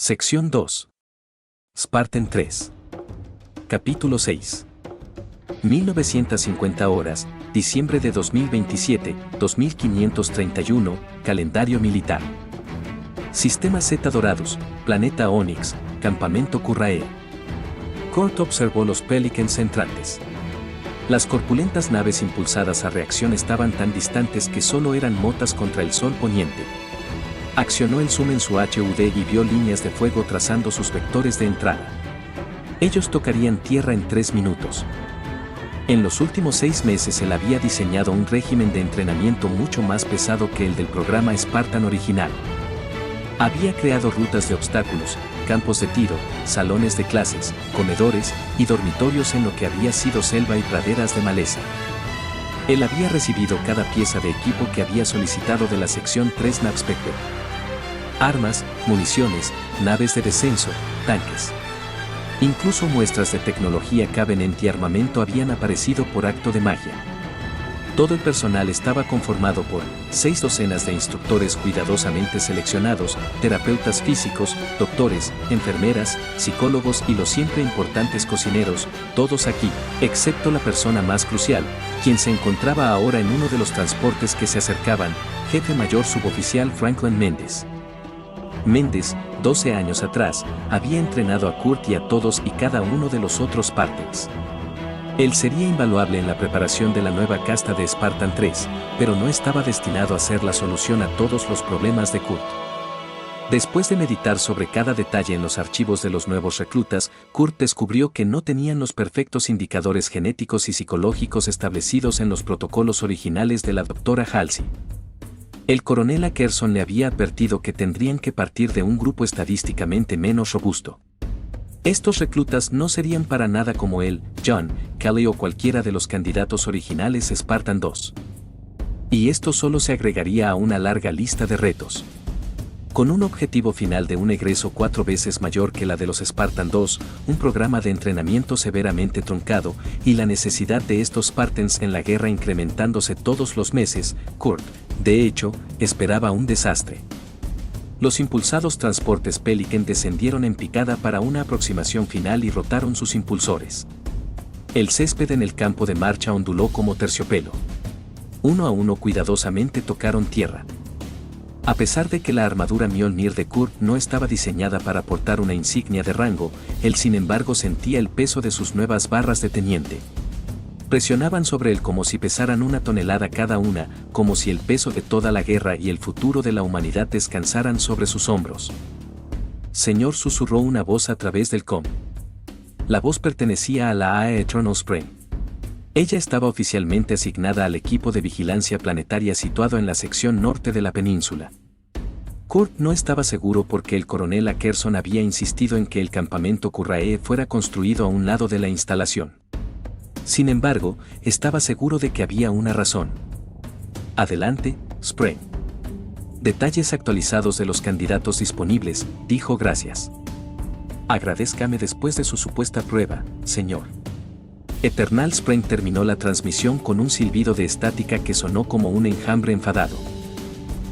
Sección 2. Spartan 3. Capítulo 6. 1950 horas, diciembre de 2027, 2531, calendario militar. Sistema Z Dorados, planeta Onyx, campamento Currae. Kurt observó los Pelicans entrantes. Las corpulentas naves impulsadas a reacción estaban tan distantes que solo eran motas contra el sol poniente. Accionó el zoom en su HUD y vio líneas de fuego trazando sus vectores de entrada. Ellos tocarían tierra en 3 minutos. En los últimos 6 meses él había diseñado un régimen de entrenamiento mucho más pesado que el del programa Spartan original. Había creado rutas de obstáculos, campos de tiro, salones de clases, comedores y dormitorios en lo que había sido selva y praderas de maleza. Él había recibido cada pieza de equipo que había solicitado de la sección 3 Navspector. Armas, municiones, naves de descenso, tanques. Incluso muestras de tecnología Covenant y armamento habían aparecido por acto de magia. Todo el personal estaba conformado por 6 docenas de instructores cuidadosamente seleccionados, terapeutas físicos, doctores, enfermeras, psicólogos y los siempre importantes cocineros, todos aquí, excepto la persona más crucial, quien se encontraba ahora en uno de los transportes que se acercaban, jefe mayor suboficial Franklin Mendes. Mendes, 12 años atrás, había entrenado a Kurt y a todos y cada uno de los otros Spartans. Él sería invaluable en la preparación de la nueva casta de Spartan 3, pero no estaba destinado a ser la solución a todos los problemas de Kurt. Después de meditar sobre cada detalle en los archivos de los nuevos reclutas, Kurt descubrió que no tenían los perfectos indicadores genéticos y psicológicos establecidos en los protocolos originales de la doctora Halsey. El coronel Ackerson le había advertido que tendrían que partir de un grupo estadísticamente menos robusto. Estos reclutas no serían para nada como él, John, Kelly o cualquiera de los candidatos originales Spartan 2. Y esto solo se agregaría a una larga lista de retos. Con un objetivo final de un egreso 4 veces mayor que la de los Spartan 2, un programa de entrenamiento severamente truncado, y la necesidad de estos Spartans en la guerra incrementándose todos los meses, Kurt, de hecho, esperaba un desastre. Los impulsados transportes Pelican descendieron en picada para una aproximación final y rotaron sus impulsores. El césped en el campo de marcha onduló como terciopelo. Uno a uno cuidadosamente tocaron tierra. A pesar de que la armadura Mjolnir de Kurt no estaba diseñada para portar una insignia de rango, él sin embargo sentía el peso de sus nuevas barras de teniente. Presionaban sobre él como si pesaran 1 tonelada cada una, como si el peso de toda la guerra y el futuro de la humanidad descansaran sobre sus hombros. Señor, susurró una voz a través del com. La voz pertenecía a la AE Eternal Spring. Ella estaba oficialmente asignada al equipo de vigilancia planetaria situado en la sección norte de la península. Kurt no estaba seguro porque el coronel Ackerson había insistido en que el campamento Currae fuera construido a un lado de la instalación. Sin embargo, estaba seguro de que había una razón. Adelante, Spring. Detalles actualizados de los candidatos disponibles, dijo gracias. Agradézcame después de su supuesta prueba, señor. Eternal Spring terminó la transmisión con un silbido de estática que sonó como un enjambre enfadado.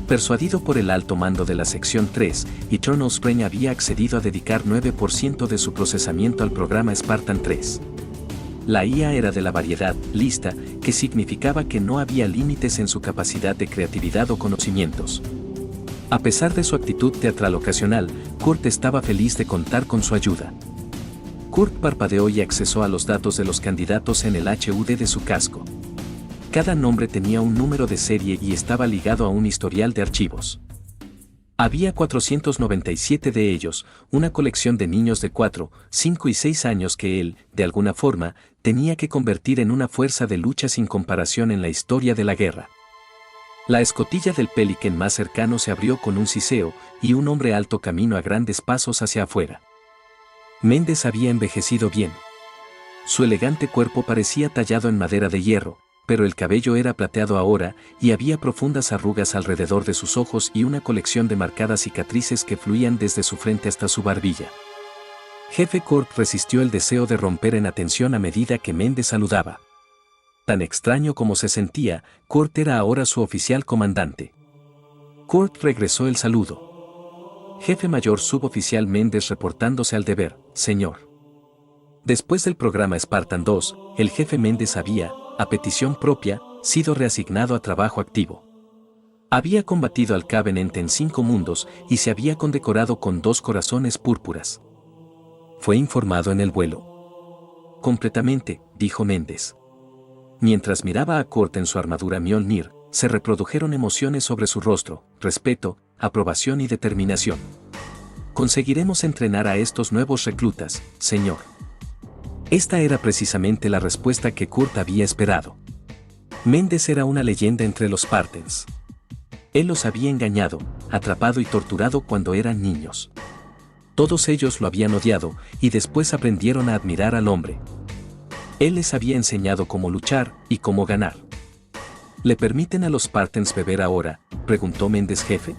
Persuadido por el alto mando de la sección 3, Eternal Spring había accedido a dedicar 9% de su procesamiento al programa Spartan 3. La IA era de la variedad, lista, que significaba que no había límites en su capacidad de creatividad o conocimientos. A pesar de su actitud teatral ocasional, Kurt estaba feliz de contar con su ayuda. Kurt parpadeó y accesó a los datos de los candidatos en el HUD de su casco. Cada nombre tenía un número de serie y estaba ligado a un historial de archivos. Había 497 de ellos, una colección de niños de 4, 5 y 6 años que él, de alguna forma, tenía que convertir en una fuerza de lucha sin comparación en la historia de la guerra. La escotilla del Pelican más cercano se abrió con un siseo, y un hombre alto caminó a grandes pasos hacia afuera. Mendes había envejecido bien. Su elegante cuerpo parecía tallado en madera de hierro, pero el cabello era plateado ahora, y había profundas arrugas alrededor de sus ojos y una colección de marcadas cicatrices que fluían desde su frente hasta su barbilla. Jefe Kurt resistió el deseo de romper en atención a medida que Mendes saludaba. Tan extraño como se sentía, Kurt era ahora su oficial comandante. Kurt regresó el saludo. Jefe mayor suboficial Méndez reportándose al deber, señor. Después del programa Spartan 2, el jefe Méndez había, a petición propia, sido reasignado a trabajo activo. Había combatido al Covenant en 5 mundos y se había condecorado con 2 corazones púrpuras. Fue informado en el vuelo. Completamente, dijo Méndez. Mientras miraba a Kurt en su armadura Mjolnir, se reprodujeron emociones sobre su rostro, respeto, aprobación y determinación. Conseguiremos entrenar a estos nuevos reclutas, señor. Esta era precisamente la respuesta que Kurt había esperado. Méndez era una leyenda entre los Spartans. Él los había engañado, atrapado y torturado cuando eran niños. Todos ellos lo habían odiado y después aprendieron a admirar al hombre. Él les había enseñado cómo luchar y cómo ganar. ¿Le permiten a los Spartans beber ahora?, preguntó Méndez jefe.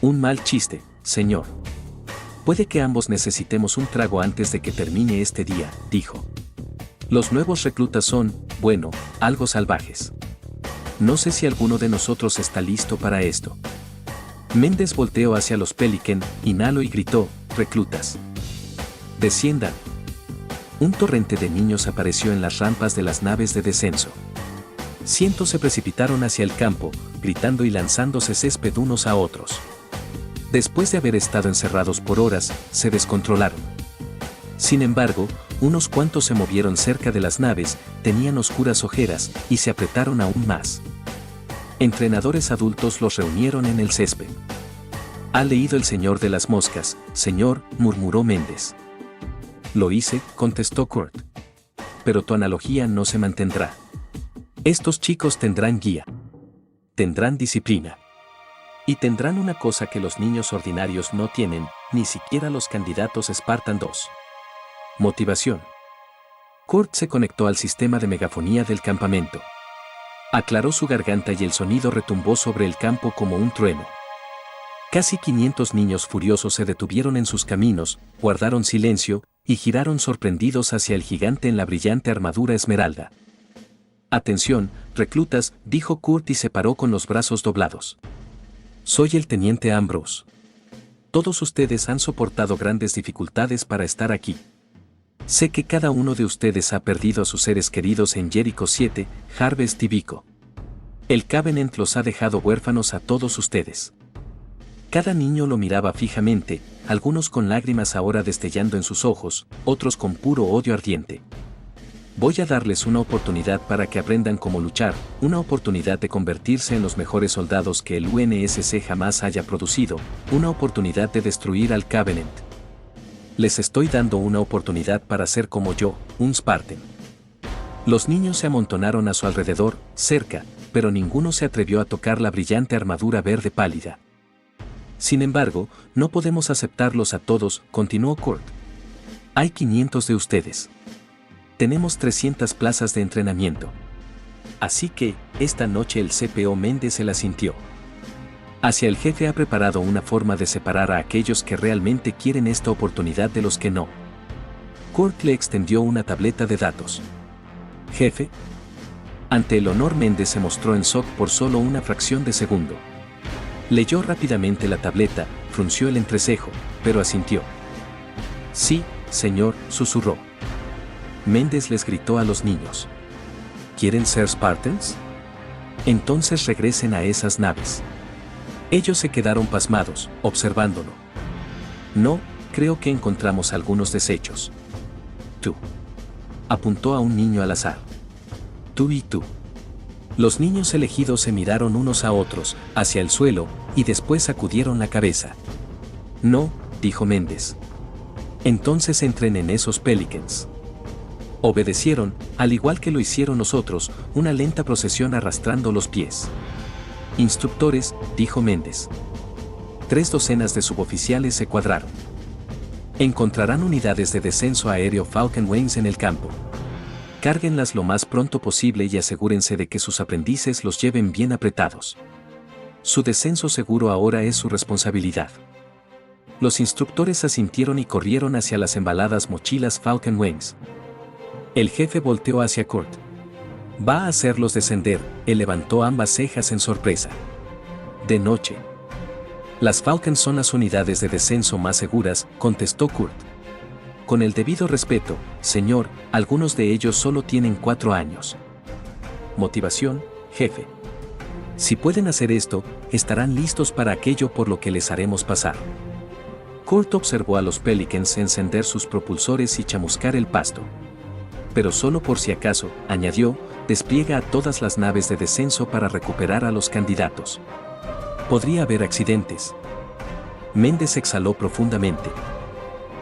Un mal chiste, señor. Puede que ambos necesitemos un trago antes de que termine este día, dijo. Los nuevos reclutas son, bueno, algo salvajes. No sé si alguno de nosotros está listo para esto. Méndez volteó hacia los Pelican, inhaló y gritó, reclutas. Desciendan. Un torrente de niños apareció en las rampas de las naves de descenso. Cientos se precipitaron hacia el campo, gritando y lanzándose césped unos a otros. Después de haber estado encerrados por horas, se descontrolaron. Sin embargo, unos cuantos se movieron cerca de las naves, tenían oscuras ojeras y se apretaron aún más. Entrenadores adultos los reunieron en el césped. ¿Ha leído El Señor de las Moscas, señor?, murmuró Méndez. Lo hice, contestó Kurt. Pero tu analogía no se mantendrá. Estos chicos tendrán guía. Tendrán disciplina. Y tendrán una cosa que los niños ordinarios no tienen, ni siquiera los candidatos Spartan 2. Motivación. Kurt se conectó al sistema de megafonía del campamento. Aclaró su garganta y el sonido retumbó sobre el campo como un trueno. Casi 500 niños furiosos se detuvieron en sus caminos, guardaron silencio, y giraron sorprendidos hacia el gigante en la brillante armadura esmeralda. Atención, reclutas, dijo Kurt y se paró con los brazos doblados. Soy el teniente Ambrose. Todos ustedes han soportado grandes dificultades para estar aquí. Sé que cada uno de ustedes ha perdido a sus seres queridos en Jericho 7, Harvest y Vico. El Covenant los ha dejado huérfanos a todos ustedes. Cada niño lo miraba fijamente, algunos con lágrimas ahora destellando en sus ojos, otros con puro odio ardiente. Voy a darles una oportunidad para que aprendan cómo luchar, una oportunidad de convertirse en los mejores soldados que el UNSC jamás haya producido, una oportunidad de destruir al Covenant. Les estoy dando una oportunidad para ser como yo, un Spartan. Los niños se amontonaron a su alrededor, cerca, pero ninguno se atrevió a tocar la brillante armadura verde pálida. Sin embargo, no podemos aceptarlos a todos, continuó Kurt. Hay 500 de ustedes. Tenemos 300 plazas de entrenamiento. Así que, esta noche el CPO Méndez se la sintió. Hacia el jefe ha preparado una forma de separar a aquellos que realmente quieren esta oportunidad de los que no. Kurt le extendió una tableta de datos. Jefe. Ante el honor Méndez se mostró en shock por solo una fracción de segundo. Leyó rápidamente la tableta, frunció el entrecejo, pero asintió. Sí, señor, susurró. Méndez les gritó a los niños. ¿Quieren ser Spartans? Entonces regresen a esas naves. Ellos se quedaron pasmados, observándolo. No, creo que encontramos algunos desechos. Tú. Apuntó a un niño al azar. Tú y tú. Los niños elegidos se miraron unos a otros, hacia el suelo, y después sacudieron la cabeza. No, dijo Méndez. Entonces entren en esos Pelicans. Obedecieron, al igual que lo hicieron nosotros, una lenta procesión arrastrando los pies. Instructores, dijo Méndez. 3 docenas de suboficiales se cuadraron. Encontrarán unidades de descenso aéreo Falcon Wings en el campo. Cárguenlas lo más pronto posible y asegúrense de que sus aprendices los lleven bien apretados. Su descenso seguro ahora es su responsabilidad. Los instructores asintieron y corrieron hacia las embaladas mochilas Falcon Wings. El jefe volteó hacia Kurt. Va a hacerlos descender, él levantó ambas cejas en sorpresa. De noche. Las Falcons son las unidades de descenso más seguras, contestó Kurt. Con el debido respeto, señor, algunos de ellos solo tienen 4 años. Motivación, jefe. Si pueden hacer esto, estarán listos para aquello por lo que les haremos pasar. Kurt observó a los Pelicans encender sus propulsores y chamuscar el pasto. Pero solo por si acaso, añadió, despliega a todas las naves de descenso para recuperar a los candidatos. Podría haber accidentes. Méndez exhaló profundamente.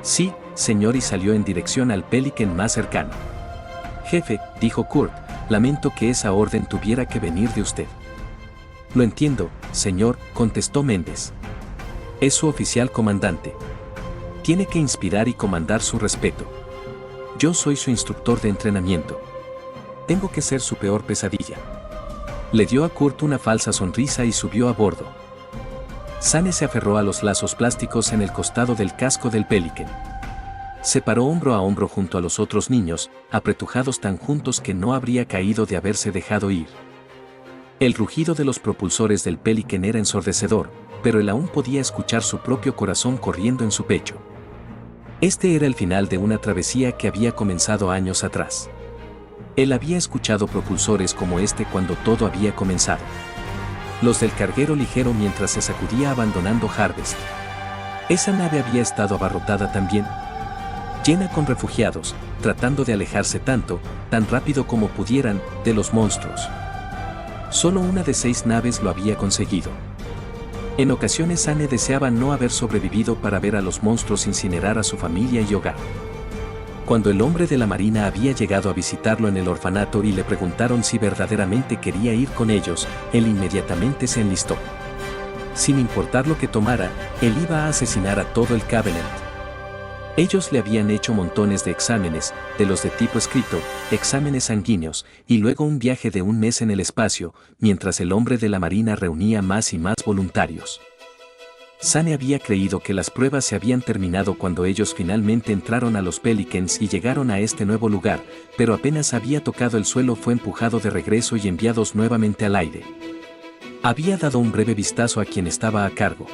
Sí, señor, y salió en dirección al Pelican más cercano. Jefe, dijo Kurt, lamento que esa orden tuviera que venir de usted. Lo entiendo, señor, contestó Méndez. Es su oficial comandante. Tiene que inspirar y comandar su respeto. Yo soy su instructor de entrenamiento. Tengo que ser su peor pesadilla. Le dio a Kurt una falsa sonrisa y subió a bordo. Sane se aferró a los lazos plásticos en el costado del casco del Pelican. Se paró hombro a hombro junto a los otros niños, apretujados tan juntos que no habría caído de haberse dejado ir. El rugido de los propulsores del Pelican era ensordecedor, pero él aún podía escuchar su propio corazón corriendo en su pecho. Este era el final de una travesía que había comenzado años atrás. Él había escuchado propulsores como este cuando todo había comenzado. Los del carguero ligero mientras se sacudía abandonando Harvest. Esa nave había estado abarrotada también, llena con refugiados, tratando de alejarse tan rápido como pudieran, de los monstruos. Solo una de 6 naves lo había conseguido. En ocasiones Sane deseaba no haber sobrevivido para ver a los monstruos incinerar a su familia y hogar. Cuando el hombre de la marina había llegado a visitarlo en el orfanato y le preguntaron si verdaderamente quería ir con ellos, él inmediatamente se enlistó. Sin importar lo que tomara, él iba a asesinar a todo el Covenant. Ellos le habían hecho montones de exámenes, de los de tipo escrito, exámenes sanguíneos, y luego un viaje de 1 mes en el espacio, mientras el hombre de la marina reunía más y más voluntarios. Sane había creído que las pruebas se habían terminado cuando ellos finalmente entraron a los Pelicans y llegaron a este nuevo lugar, pero apenas había tocado el suelo fue empujado de regreso y enviados nuevamente al aire. Había dado un breve vistazo a quien estaba a cargo.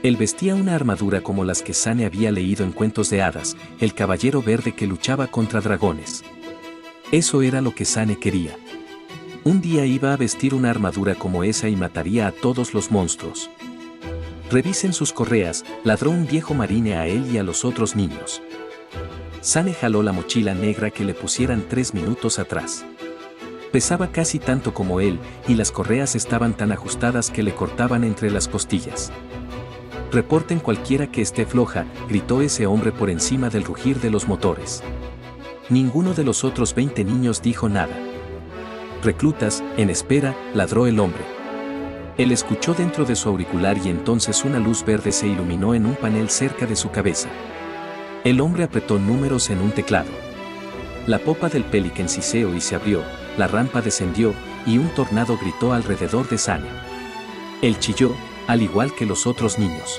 Él vestía una armadura como las que Sane había leído en cuentos de hadas, el caballero verde que luchaba contra dragones. Eso era lo que Sane quería. Un día iba a vestir una armadura como esa y mataría a todos los monstruos. Revisen sus correas, ladró un viejo marine a él y a los otros niños. Sane jaló la mochila negra que le pusieran 3 minutos atrás. Pesaba casi tanto como él, y las correas estaban tan ajustadas que le cortaban entre las costillas. Reporten cualquiera que esté floja, gritó ese hombre por encima del rugir de los motores. Ninguno de los otros 20 niños dijo nada. Reclutas, en espera, ladró el hombre. Él escuchó dentro de su auricular y entonces una luz verde se iluminó en un panel cerca de su cabeza. El hombre apretó números en un teclado. La popa del Pelican siseó y se abrió, la rampa descendió, y un tornado gritó alrededor de Sane. Él chilló, al igual que los otros niños.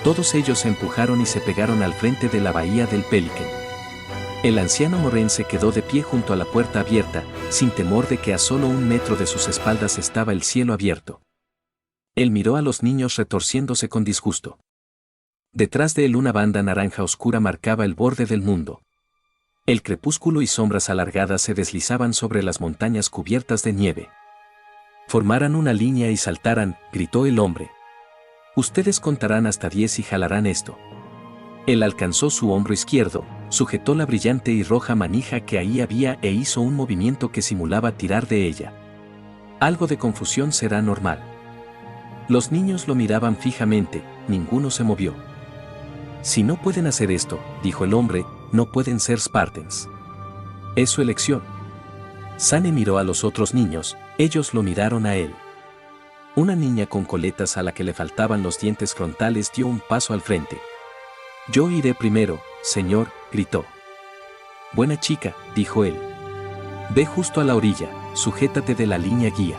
Todos ellos se empujaron y se pegaron al frente de la bahía del Pelican. El anciano Moren se quedó de pie junto a la puerta abierta, sin temor de que a solo 1 metro de sus espaldas estaba el cielo abierto. Él miró a los niños retorciéndose con disgusto. Detrás de él una banda naranja oscura marcaba el borde del mundo. El crepúsculo y sombras alargadas se deslizaban sobre las montañas cubiertas de nieve. Formaran una línea y saltaran, gritó el hombre. Ustedes contarán hasta 10 y jalarán esto. Él alcanzó su hombro izquierdo, sujetó la brillante y roja manija que ahí había e hizo un movimiento que simulaba tirar de ella. Algo de confusión será normal. Los niños lo miraban fijamente, ninguno se movió. Si no pueden hacer esto, dijo el hombre, no pueden ser Spartans. Es su elección. Sane miró a los otros niños, ellos lo miraron a él. Una niña con coletas a la que le faltaban los dientes frontales dio un paso al frente. Yo iré primero, señor, gritó. Buena chica, dijo él. Ve justo a la orilla, sujétate de la línea guía.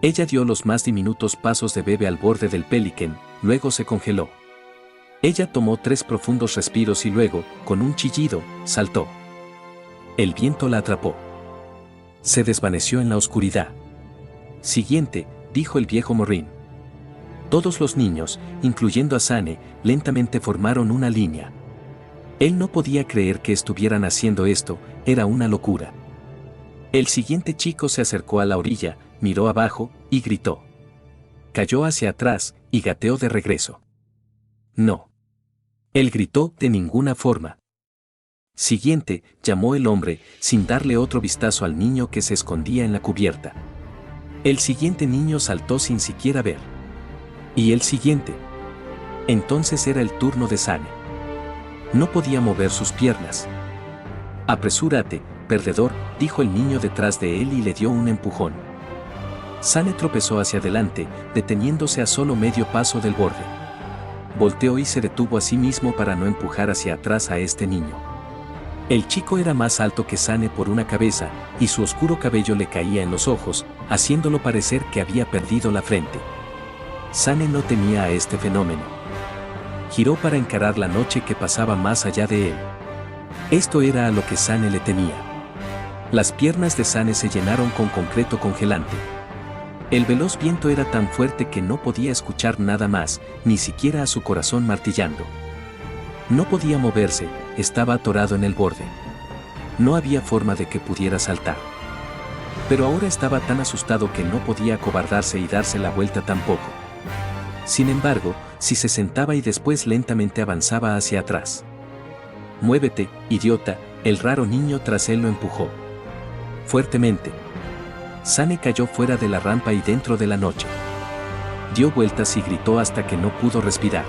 Ella dio los más diminutos pasos de bebé al borde del Pelican, luego se congeló. Ella tomó 3 profundos respiros y luego, con un chillido, saltó. El viento la atrapó. Se desvaneció en la oscuridad. Siguiente, dijo el viejo Morin. Todos los niños, incluyendo a Sane, lentamente formaron una línea. Él no podía creer que estuvieran haciendo esto, era una locura. El siguiente chico se acercó a la orilla, miró abajo, y gritó. Cayó hacia atrás, y gateó de regreso. No. Él gritó de ninguna forma. Siguiente, llamó el hombre, sin darle otro vistazo al niño que se escondía en la cubierta. El siguiente niño saltó sin siquiera ver. Y el siguiente. Entonces era el turno de Sane. No podía mover sus piernas. Apresúrate, perdedor, dijo el niño detrás de él y le dio un empujón. Sane tropezó hacia adelante, deteniéndose a solo medio paso del borde. Volteó y se detuvo a sí mismo para no empujar hacia atrás a este niño. El chico era más alto que Sane por una cabeza, y su oscuro cabello le caía en los ojos, haciéndolo parecer que había perdido la frente. Sane no temía a este fenómeno. Giró para encarar la noche que pasaba más allá de él. Esto era a lo que Sane le temía. Las piernas de Sane se llenaron con concreto congelante. El veloz viento era tan fuerte que no podía escuchar nada más, ni siquiera a su corazón martillando. No podía moverse, estaba atorado en el borde. No había forma de que pudiera saltar. Pero ahora estaba tan asustado que no podía acobardarse y darse la vuelta tampoco. Sin embargo, si se sentaba y después lentamente avanzaba hacia atrás. Muévete, idiota, el raro niño tras él lo empujó. Fuertemente. Sane cayó fuera de la rampa y dentro de la noche. Dio vueltas y gritó hasta que no pudo respirar.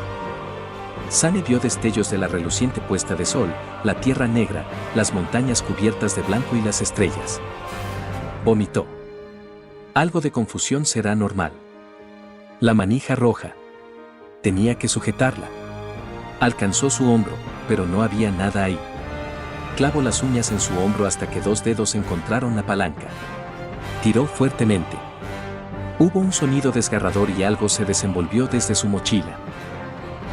Sane vio destellos de la reluciente puesta de sol, la tierra negra, las montañas cubiertas de blanco y las estrellas. Vomitó. Algo de confusión será normal. La manija roja. Tenía que sujetarla. Alcanzó su hombro, pero no había nada ahí. Clavó las uñas en su hombro hasta que dos dedos encontraron la palanca. Tiró fuertemente. Hubo un sonido desgarrador y algo se desenvolvió desde su mochila.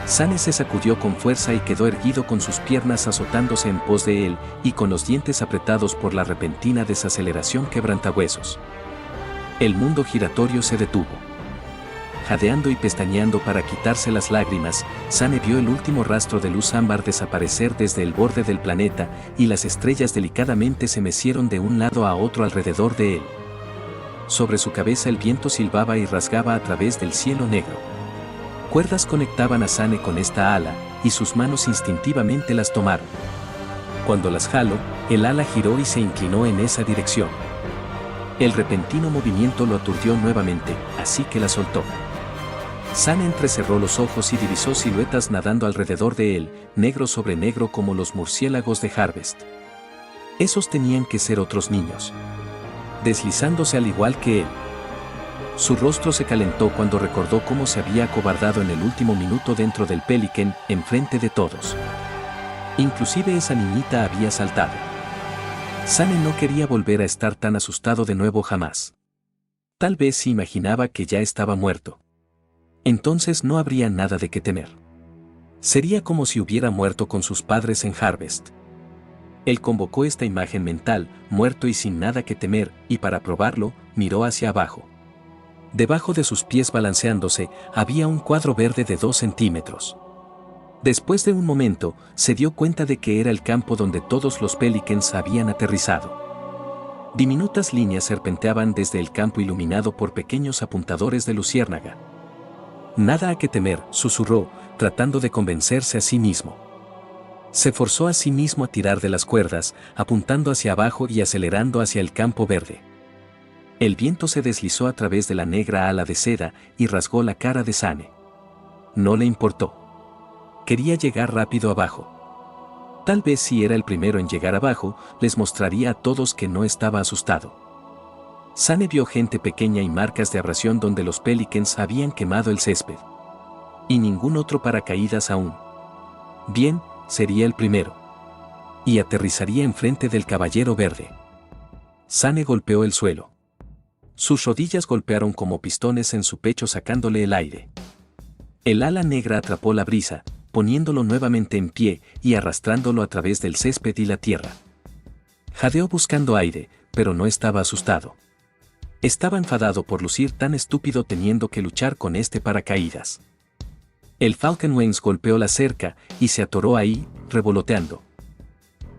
Sane se sacudió con fuerza y quedó erguido con sus piernas azotándose en pos de él y con los dientes apretados por la repentina desaceleración quebrantahuesos. El mundo giratorio se detuvo. Jadeando y pestañeando para quitarse las lágrimas, Sane vio el último rastro de luz ámbar desaparecer desde el borde del planeta y las estrellas delicadamente se mecieron de un lado a otro alrededor de él. Sobre su cabeza el viento silbaba y rasgaba a través del cielo negro. Cuerdas conectaban a Sane con esta ala, y sus manos instintivamente las tomaron. Cuando las jaló, el ala giró y se inclinó en esa dirección. El repentino movimiento lo aturdió nuevamente, así que la soltó. Sane entrecerró los ojos y divisó siluetas nadando alrededor de él, negro sobre negro como los murciélagos de Harvest. Esos tenían que ser otros niños. Deslizándose al igual que él. Su rostro se calentó cuando recordó cómo se había acobardado en el último minuto dentro del Pelican, enfrente de todos. Inclusive esa niñita había saltado. Sane no quería volver a estar tan asustado de nuevo jamás. Tal vez se imaginaba que ya estaba muerto. Entonces no habría nada de qué temer. Sería como si hubiera muerto con sus padres en Harvest. Él convocó esta imagen mental, muerto y sin nada que temer, y para probarlo, miró hacia abajo. Debajo de sus pies balanceándose, había un cuadro verde de 2 centímetros. Después de un momento, se dio cuenta de que era el campo donde todos los Pelicans habían aterrizado. Diminutas líneas serpenteaban desde el campo iluminado por pequeños apuntadores de luciérnaga. Nada a qué temer, susurró, tratando de convencerse a sí mismo. Se forzó a sí mismo a tirar de las cuerdas, apuntando hacia abajo y acelerando hacia el campo verde. El viento se deslizó a través de la negra ala de seda y rasgó la cara de Sane. No le importó. Quería llegar rápido abajo. Tal vez si era el primero en llegar abajo, les mostraría a todos que no estaba asustado. Sane vio gente pequeña y marcas de abrasión donde los Pelicans habían quemado el césped. Y ningún otro paracaídas aún. Bien, sería el primero. Y aterrizaría enfrente del caballero verde. Sane golpeó el suelo. Sus rodillas golpearon como pistones en su pecho sacándole el aire. El ala negra atrapó la brisa, poniéndolo nuevamente en pie y arrastrándolo a través del césped y la tierra. Jadeó buscando aire, pero no estaba asustado. Estaba enfadado por lucir tan estúpido teniendo que luchar con este paracaídas. El Falcon Wings golpeó la cerca y se atoró ahí, revoloteando.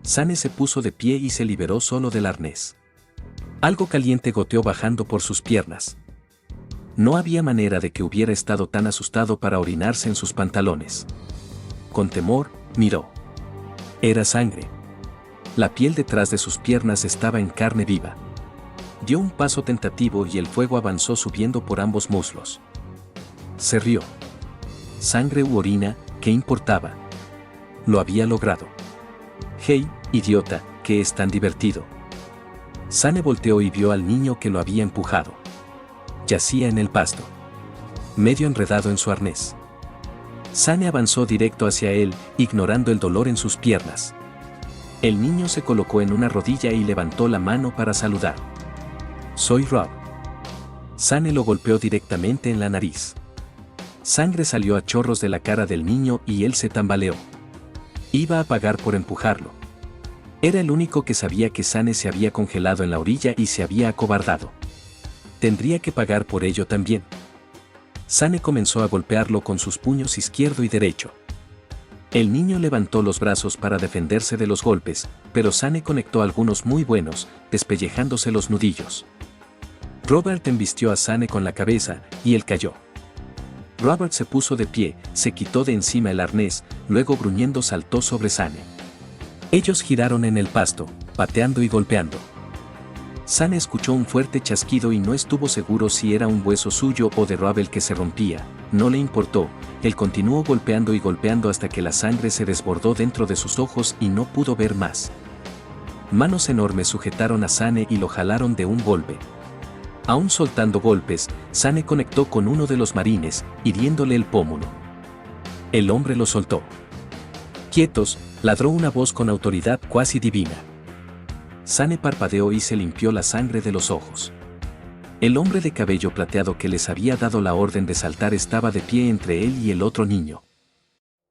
Sane se puso de pie y se liberó solo del arnés. Algo caliente goteó bajando por sus piernas. No había manera de que hubiera estado tan asustado para orinarse en sus pantalones. Con temor, miró. Era sangre. La piel detrás de sus piernas estaba en carne viva. Dio un paso tentativo y el fuego avanzó subiendo por ambos muslos. Se rió. Sangre u orina, ¿qué importaba? Lo había logrado. Hey, idiota, ¿qué es tan divertido? Sane volteó y vio al niño que lo había empujado. Yacía en el pasto, medio enredado en su arnés. Sane avanzó directo hacia él, ignorando el dolor en sus piernas. El niño se colocó en una rodilla y levantó la mano para saludar. Soy Rob. Sane lo golpeó directamente en la nariz. Sangre salió a chorros de la cara del niño y él se tambaleó. Iba a pagar por empujarlo. Era el único que sabía que Sane se había congelado en la orilla y se había acobardado. Tendría que pagar por ello también. Sane comenzó a golpearlo con sus puños izquierdo y derecho. El niño levantó los brazos para defenderse de los golpes, pero Sane conectó algunos muy buenos, despellejándose los nudillos. Robert embistió a Sane con la cabeza, y él cayó. Robert se puso de pie, se quitó de encima el arnés, luego gruñendo saltó sobre Sane. Ellos giraron en el pasto, pateando y golpeando. Sane escuchó un fuerte chasquido y no estuvo seguro si era un hueso suyo o de Rob el que se rompía. No le importó, él continuó golpeando y golpeando hasta que la sangre se desbordó dentro de sus ojos y no pudo ver más. Manos enormes sujetaron a Sane y lo jalaron de un golpe. Aún soltando golpes, Sane conectó con uno de los marines, hiriéndole el pómulo. El hombre lo soltó. «Quietos», ladró una voz con autoridad cuasi divina. Sane parpadeó y se limpió la sangre de los ojos. El hombre de cabello plateado que les había dado la orden de saltar estaba de pie entre él y el otro niño.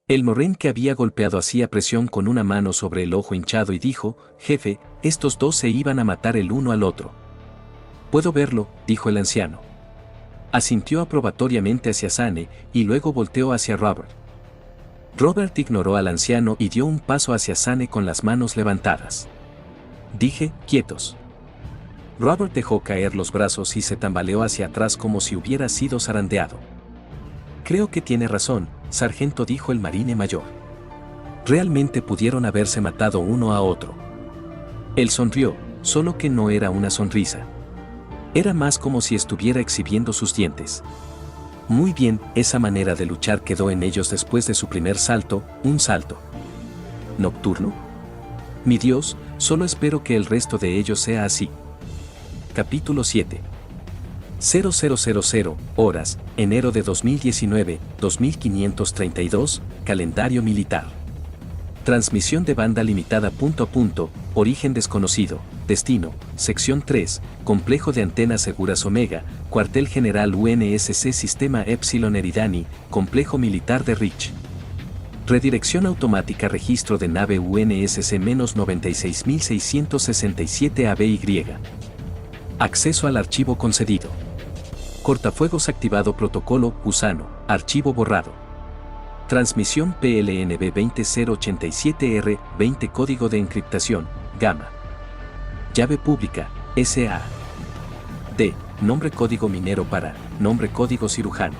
El Marine que había golpeado hacía presión con una mano sobre el ojo hinchado y dijo: «Jefe, estos dos se iban a matar el uno al otro». «Puedo verlo», dijo el anciano. Asintió aprobatoriamente hacia Sane y luego volteó hacia Robert. Robert ignoró al anciano y dio un paso hacia Sane con las manos levantadas. «Dije, quietos». Robert dejó caer los brazos y se tambaleó hacia atrás como si hubiera sido zarandeado. «Creo que tiene razón, sargento», dijo el marine mayor. «Realmente pudieron haberse matado uno a otro». Él sonrió, solo que no era una sonrisa. Era más como si estuviera exhibiendo sus dientes. Muy bien, esa manera de luchar quedó en ellos después de su primer salto, un salto nocturno. Mi Dios, solo espero que el resto de ellos sea así. Capítulo 7. 0000, horas, enero de 2019, 2532, calendario militar. Transmisión de banda limitada. Origen desconocido. Destino, sección 3, complejo de antenas seguras Omega, cuartel general UNSC Sistema Epsilon Eridani, complejo militar de Rich. Redirección automática registro de nave UNSC-96667 ABY. Acceso al archivo concedido. Cortafuegos activado. Protocolo Gusano, archivo borrado. Transmisión PLNB 20087R20 código de encriptación, gamma. Llave pública, SA. D. Nombre código minero para, nombre código cirujano.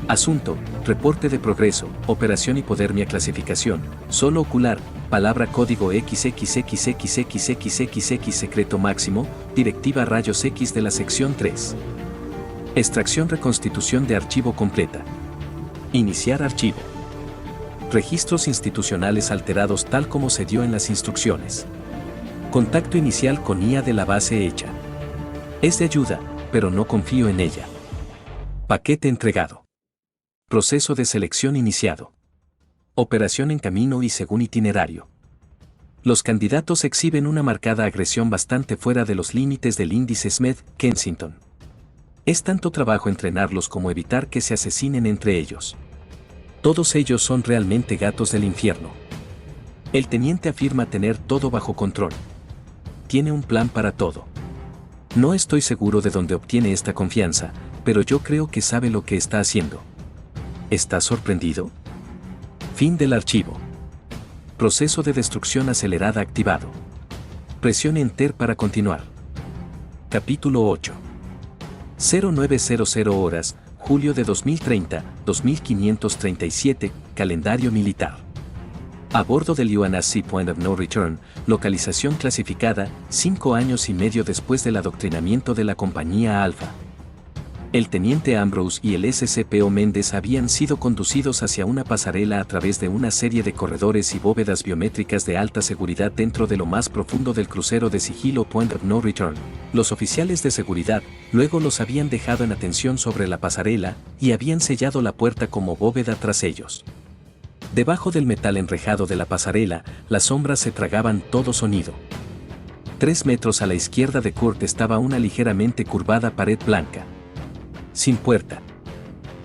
Asunto, reporte de progreso, operación hipodermia clasificación, solo ocular, palabra código XXXXXXXX secreto máximo, directiva rayos X de la sección 3. Extracción reconstitución de archivo completa. Iniciar archivo. Registros institucionales alterados tal como se dio en las instrucciones. Contacto inicial con IA de la base hecha. Es de ayuda, pero no confío en ella. Paquete entregado. Proceso de selección iniciado. Operación en camino y según itinerario. Los candidatos exhiben una marcada agresión bastante fuera de los límites del índice Smith-Kensington. Es tanto trabajo entrenarlos como evitar que se asesinen entre ellos. Todos ellos son realmente gatos del infierno. El teniente afirma tener todo bajo control. Tiene un plan para todo. No estoy seguro de dónde obtiene esta confianza, pero yo creo que sabe lo que está haciendo. ¿Estás sorprendido? Fin del archivo. Proceso de destrucción acelerada activado. Presione Enter para continuar. Capítulo 8. 0900 horas, julio de 2030, 2537, calendario militar. A bordo del UNSC Point of No Return, localización clasificada, 5 años y medio después del adoctrinamiento de la compañía Alpha. El teniente Ambrose y el SCPO Méndez habían sido conducidos hacia una pasarela a través de una serie de corredores y bóvedas biométricas de alta seguridad dentro de lo más profundo del crucero de sigilo Point of No Return. Los oficiales de seguridad luego los habían dejado en atención sobre la pasarela y habían sellado la puerta como bóveda tras ellos. Debajo del metal enrejado de la pasarela, las sombras se tragaban todo sonido. 3 metros a la izquierda de Kurt estaba una ligeramente curvada pared blanca, sin puerta.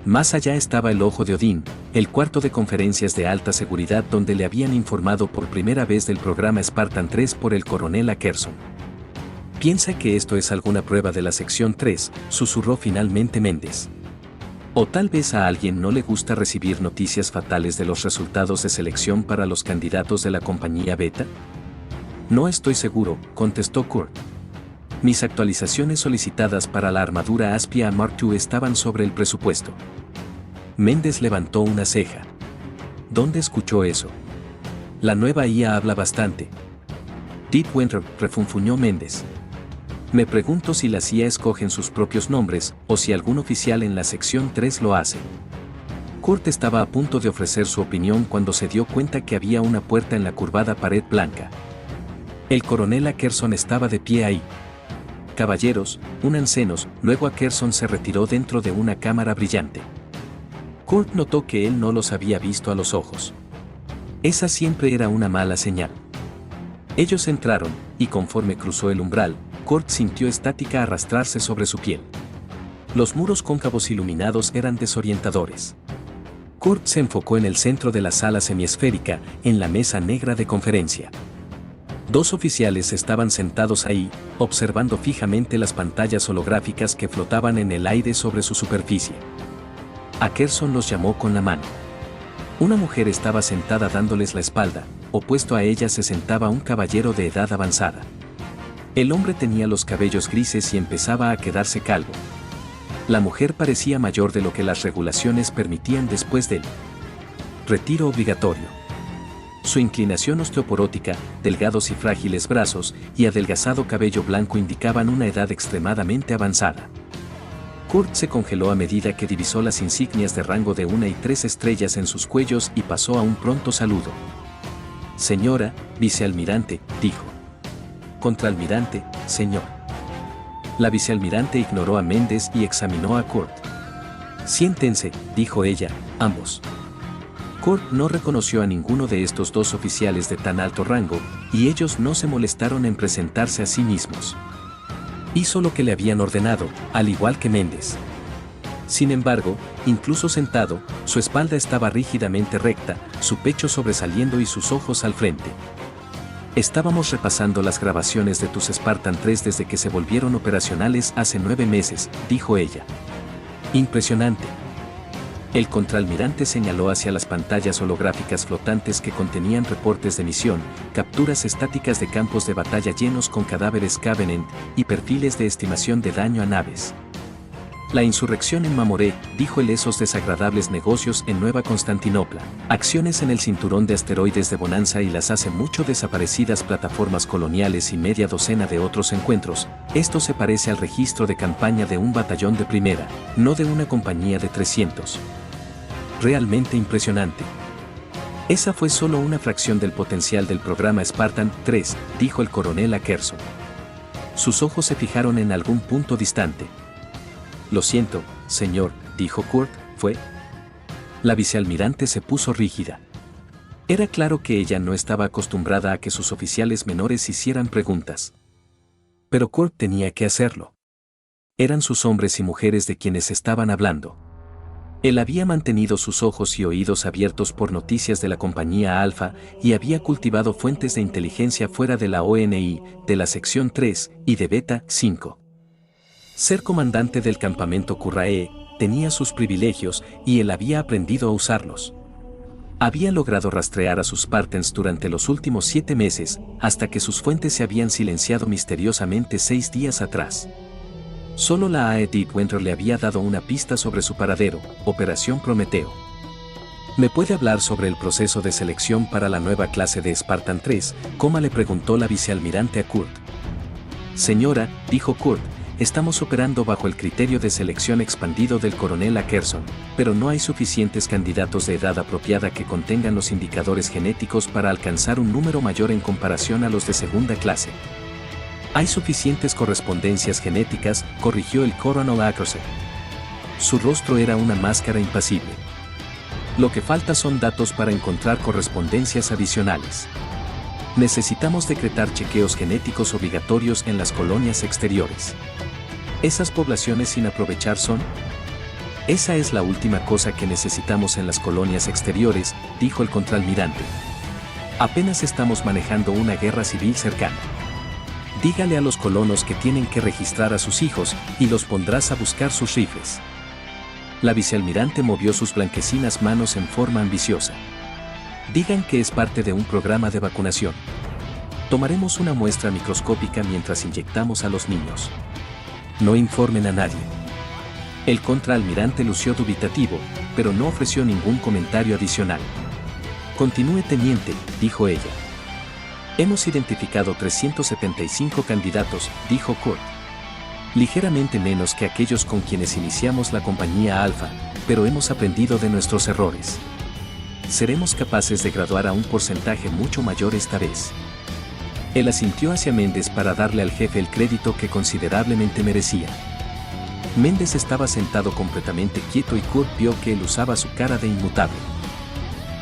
Más allá estaba el Ojo de Odín, el cuarto de conferencias de alta seguridad donde le habían informado por primera vez del programa Spartan 3 por el coronel Ackerson. «¿Piensa que esto es alguna prueba de la sección 3?», susurró finalmente Méndez. «¿O tal vez a alguien no le gusta recibir noticias fatales de los resultados de selección para los candidatos de la compañía Beta?» «No estoy seguro», contestó Kurt. «Mis actualizaciones solicitadas para la armadura Aspia Mark II estaban sobre el presupuesto». Méndez levantó una ceja. «¿Dónde escuchó eso?» «La nueva IA habla bastante». «Deepwater», refunfuñó Méndez. «Me pregunto si las IA escogen sus propios nombres, o si algún oficial en la sección 3 lo hace». Kurt estaba a punto de ofrecer su opinión cuando se dio cuenta que había una puerta en la curvada pared blanca. El coronel Ackerson estaba de pie ahí. «Caballeros», únansenos. Luego Ackerson se retiró dentro de una cámara brillante. Kurt notó que él no los había visto a los ojos. Esa siempre era una mala señal. Ellos entraron, y conforme cruzó el umbral, Kurt sintió estática arrastrarse sobre su piel. Los muros cóncavos iluminados eran desorientadores. Kurt se enfocó en el centro de la sala semiesférica, en la mesa negra de conferencia. 2 oficiales estaban sentados ahí, observando fijamente las pantallas holográficas que flotaban en el aire sobre su superficie. Ackerson los llamó con la mano. Una mujer estaba sentada dándoles la espalda, opuesto a ella se sentaba un caballero de edad avanzada. El hombre tenía los cabellos grises y empezaba a quedarse calvo. La mujer parecía mayor de lo que las regulaciones permitían después del retiro obligatorio. Su inclinación osteoporótica, delgados y frágiles brazos y adelgazado cabello blanco indicaban una edad extremadamente avanzada. Kurt se congeló a medida que divisó las insignias de rango de 1 y 3 estrellas en sus cuellos y pasó a un pronto saludo. «Señora, vicealmirante», dijo. «Contraalmirante, señor». La vicealmirante ignoró a Méndez y examinó a Kurt. «Siéntense», dijo ella, «ambos». Kurt no reconoció a ninguno de estos 2 oficiales de tan alto rango, y ellos no se molestaron en presentarse a sí mismos. Hizo lo que le habían ordenado, al igual que Méndez. Sin embargo, incluso sentado, su espalda estaba rígidamente recta, su pecho sobresaliendo y sus ojos al frente. «Estábamos repasando las grabaciones de tus Spartan 3 desde que se volvieron operacionales hace 9 meses», dijo ella. «Impresionante». El contraalmirante señaló hacia las pantallas holográficas flotantes que contenían reportes de misión, capturas estáticas de campos de batalla llenos con cadáveres Covenant y perfiles de estimación de daño a naves. «La insurrección en Mamoré», dijo él, «esos desagradables negocios en Nueva Constantinopla, acciones en el cinturón de asteroides de Bonanza y las hace mucho desaparecidas plataformas coloniales y media docena de otros encuentros. Esto se parece al registro de campaña de un batallón de primera, no de una compañía de 300. Realmente impresionante». «Esa fue solo una fracción del potencial del programa Spartan 3, dijo el coronel Ackerson. Sus ojos se fijaron en algún punto distante. «Lo siento, señor», dijo Kurt, «fue». La vicealmirante se puso rígida. Era claro que ella no estaba acostumbrada a que sus oficiales menores hicieran preguntas. Pero Kurt tenía que hacerlo. Eran sus hombres y mujeres de quienes estaban hablando. Él había mantenido sus ojos y oídos abiertos por noticias de la compañía Alpha y había cultivado fuentes de inteligencia fuera de la ONI, de la sección 3 y de Beta 5. Ser comandante del campamento Currae tenía sus privilegios y él había aprendido a usarlos. Había logrado rastrear a sus Spartans durante los últimos 7 meses, hasta que sus fuentes se habían silenciado misteriosamente 6 días atrás. Solo la Aedith Winter le había dado una pista sobre su paradero, Operación Prometeo. ¿Me puede hablar sobre el proceso de selección para la nueva clase de Spartan 3? Coma le preguntó la vicealmirante a Kurt. Señora, dijo Kurt, estamos operando bajo el criterio de selección expandido del coronel Ackerson, pero no hay suficientes candidatos de edad apropiada que contengan los indicadores genéticos para alcanzar un número mayor en comparación a los de segunda clase. Hay suficientes correspondencias genéticas, corrigió el coronel Ackerson. Su rostro era una máscara impasible. Lo que falta son datos para encontrar correspondencias adicionales. Necesitamos decretar chequeos genéticos obligatorios en las colonias exteriores. ¿Esas poblaciones sin aprovechar son? Esa es la última cosa que necesitamos en las colonias exteriores, dijo el contraalmirante. Apenas estamos manejando una guerra civil cercana. Dígale a los colonos que tienen que registrar a sus hijos y los pondrás a buscar sus rifles. La vicealmirante movió sus blanquecinas manos en forma ambiciosa. Digan que es parte de un programa de vacunación. Tomaremos una muestra microscópica mientras inyectamos a los niños. No informen a nadie. El contraalmirante lució dubitativo, pero no ofreció ningún comentario adicional. Continúe, teniente, dijo ella. Hemos identificado 375 candidatos, dijo Kurt. Ligeramente menos que aquellos con quienes iniciamos la compañía Alfa, pero hemos aprendido de nuestros errores. Seremos capaces de graduar a un porcentaje mucho mayor esta vez. Él asintió hacia Méndez para darle al jefe el crédito que considerablemente merecía. Méndez estaba sentado completamente quieto y Kurt vio que él usaba su cara de inmutable.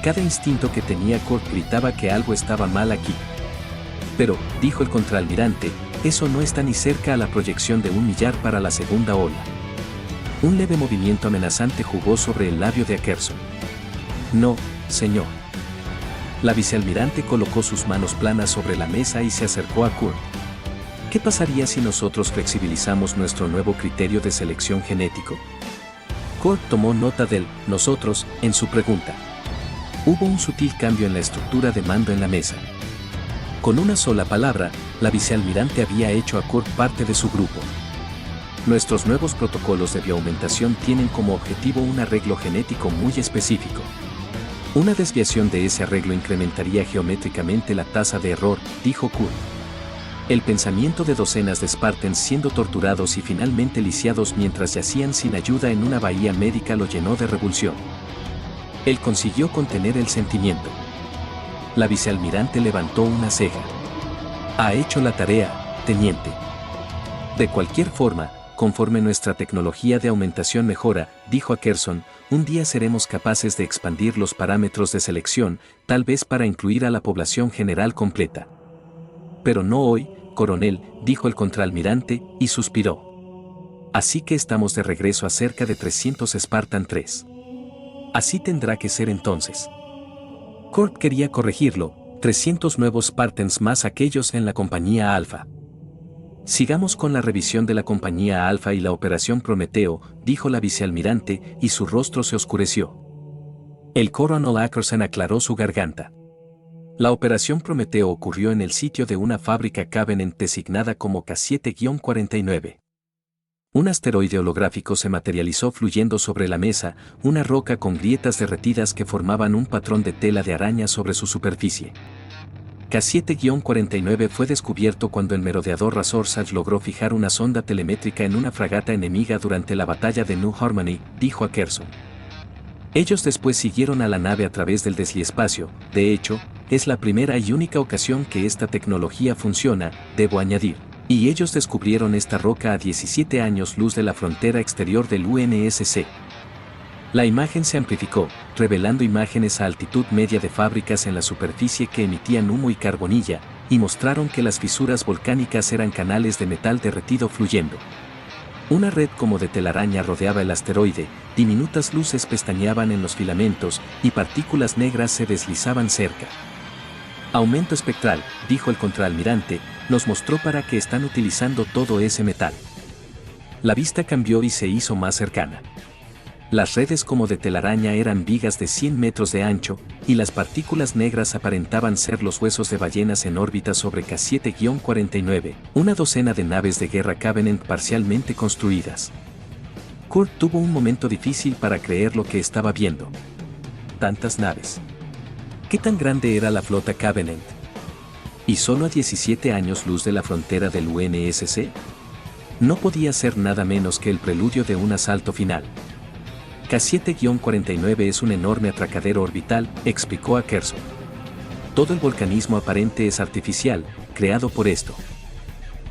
Cada instinto que tenía Kurt gritaba que algo estaba mal aquí. Pero, dijo el contraalmirante, eso no está ni cerca a la proyección de 1 millar para la segunda ola. Un leve movimiento amenazante jugó sobre el labio de Ackerson. No, señor. La vicealmirante colocó sus manos planas sobre la mesa y se acercó a Kurt. ¿Qué pasaría si nosotros flexibilizamos nuestro nuevo criterio de selección genético? Kurt tomó nota del «nosotros» en su pregunta. Hubo un sutil cambio en la estructura de mando en la mesa. Con una sola palabra, la vicealmirante había hecho a Kurt parte de su grupo. Nuestros nuevos protocolos de bioaumentación tienen como objetivo un arreglo genético muy específico. Una desviación de ese arreglo incrementaría geométricamente la tasa de error, dijo Kurt. El pensamiento de docenas de Spartans siendo torturados y finalmente lisiados mientras yacían sin ayuda en una bahía médica lo llenó de revulsión. Él consiguió contener el sentimiento. La vicealmirante levantó una ceja. Ha hecho la tarea, teniente. De cualquier forma, conforme nuestra tecnología de aumentación mejora, dijo Ackerson, un día seremos capaces de expandir los parámetros de selección, tal vez para incluir a la población general completa. Pero no hoy, coronel, dijo el contraalmirante, y suspiró. Así que estamos de regreso a cerca de 300 Spartan 3. Así tendrá que ser entonces. Kurt quería corregirlo, 300 nuevos Spartans más aquellos en la compañía Alfa. Sigamos con la revisión de la compañía Alfa y la operación Prometeo, dijo la vicealmirante, y su rostro se oscureció. El coronel Ackerson aclaró su garganta. La operación Prometeo ocurrió en el sitio de una fábrica Covenant designada como K7-49. Un asteroide holográfico se materializó fluyendo sobre la mesa, una roca con grietas derretidas que formaban un patrón de tela de araña sobre su superficie. K7-49 fue descubierto cuando el merodeador Razor Sage logró fijar una sonda telemétrica en una fragata enemiga durante la batalla de New Harmony, dijo Ackerson. Ellos después siguieron a la nave a través del desliespacio, de hecho, es la primera y única ocasión que esta tecnología funciona, debo añadir. Y ellos descubrieron esta roca a 17 años luz de la frontera exterior del UNSC. La imagen se amplificó, revelando imágenes a altitud media de fábricas en la superficie que emitían humo y carbonilla, y mostraron que las fisuras volcánicas eran canales de metal derretido fluyendo. Una red como de telaraña rodeaba el asteroide, diminutas luces pestañeaban en los filamentos, y partículas negras se deslizaban cerca. Aumento espectral, dijo el contraalmirante, nos mostró para qué están utilizando todo ese metal. La vista cambió y se hizo más cercana. Las redes como de telaraña eran vigas de 100 metros de ancho, y las partículas negras aparentaban ser los huesos de ballenas en órbita sobre K7-49, una docena de naves de guerra Covenant parcialmente construidas. Kurt tuvo un momento difícil para creer lo que estaba viendo. Tantas naves. ¿Qué tan grande era la flota Covenant? ¿Y solo a 17 años luz de la frontera del UNSC? No podía ser nada menos que el preludio de un asalto final. K7-49 es un enorme atracadero orbital, explicó Ackerson. Todo el volcanismo aparente es artificial, creado por esto.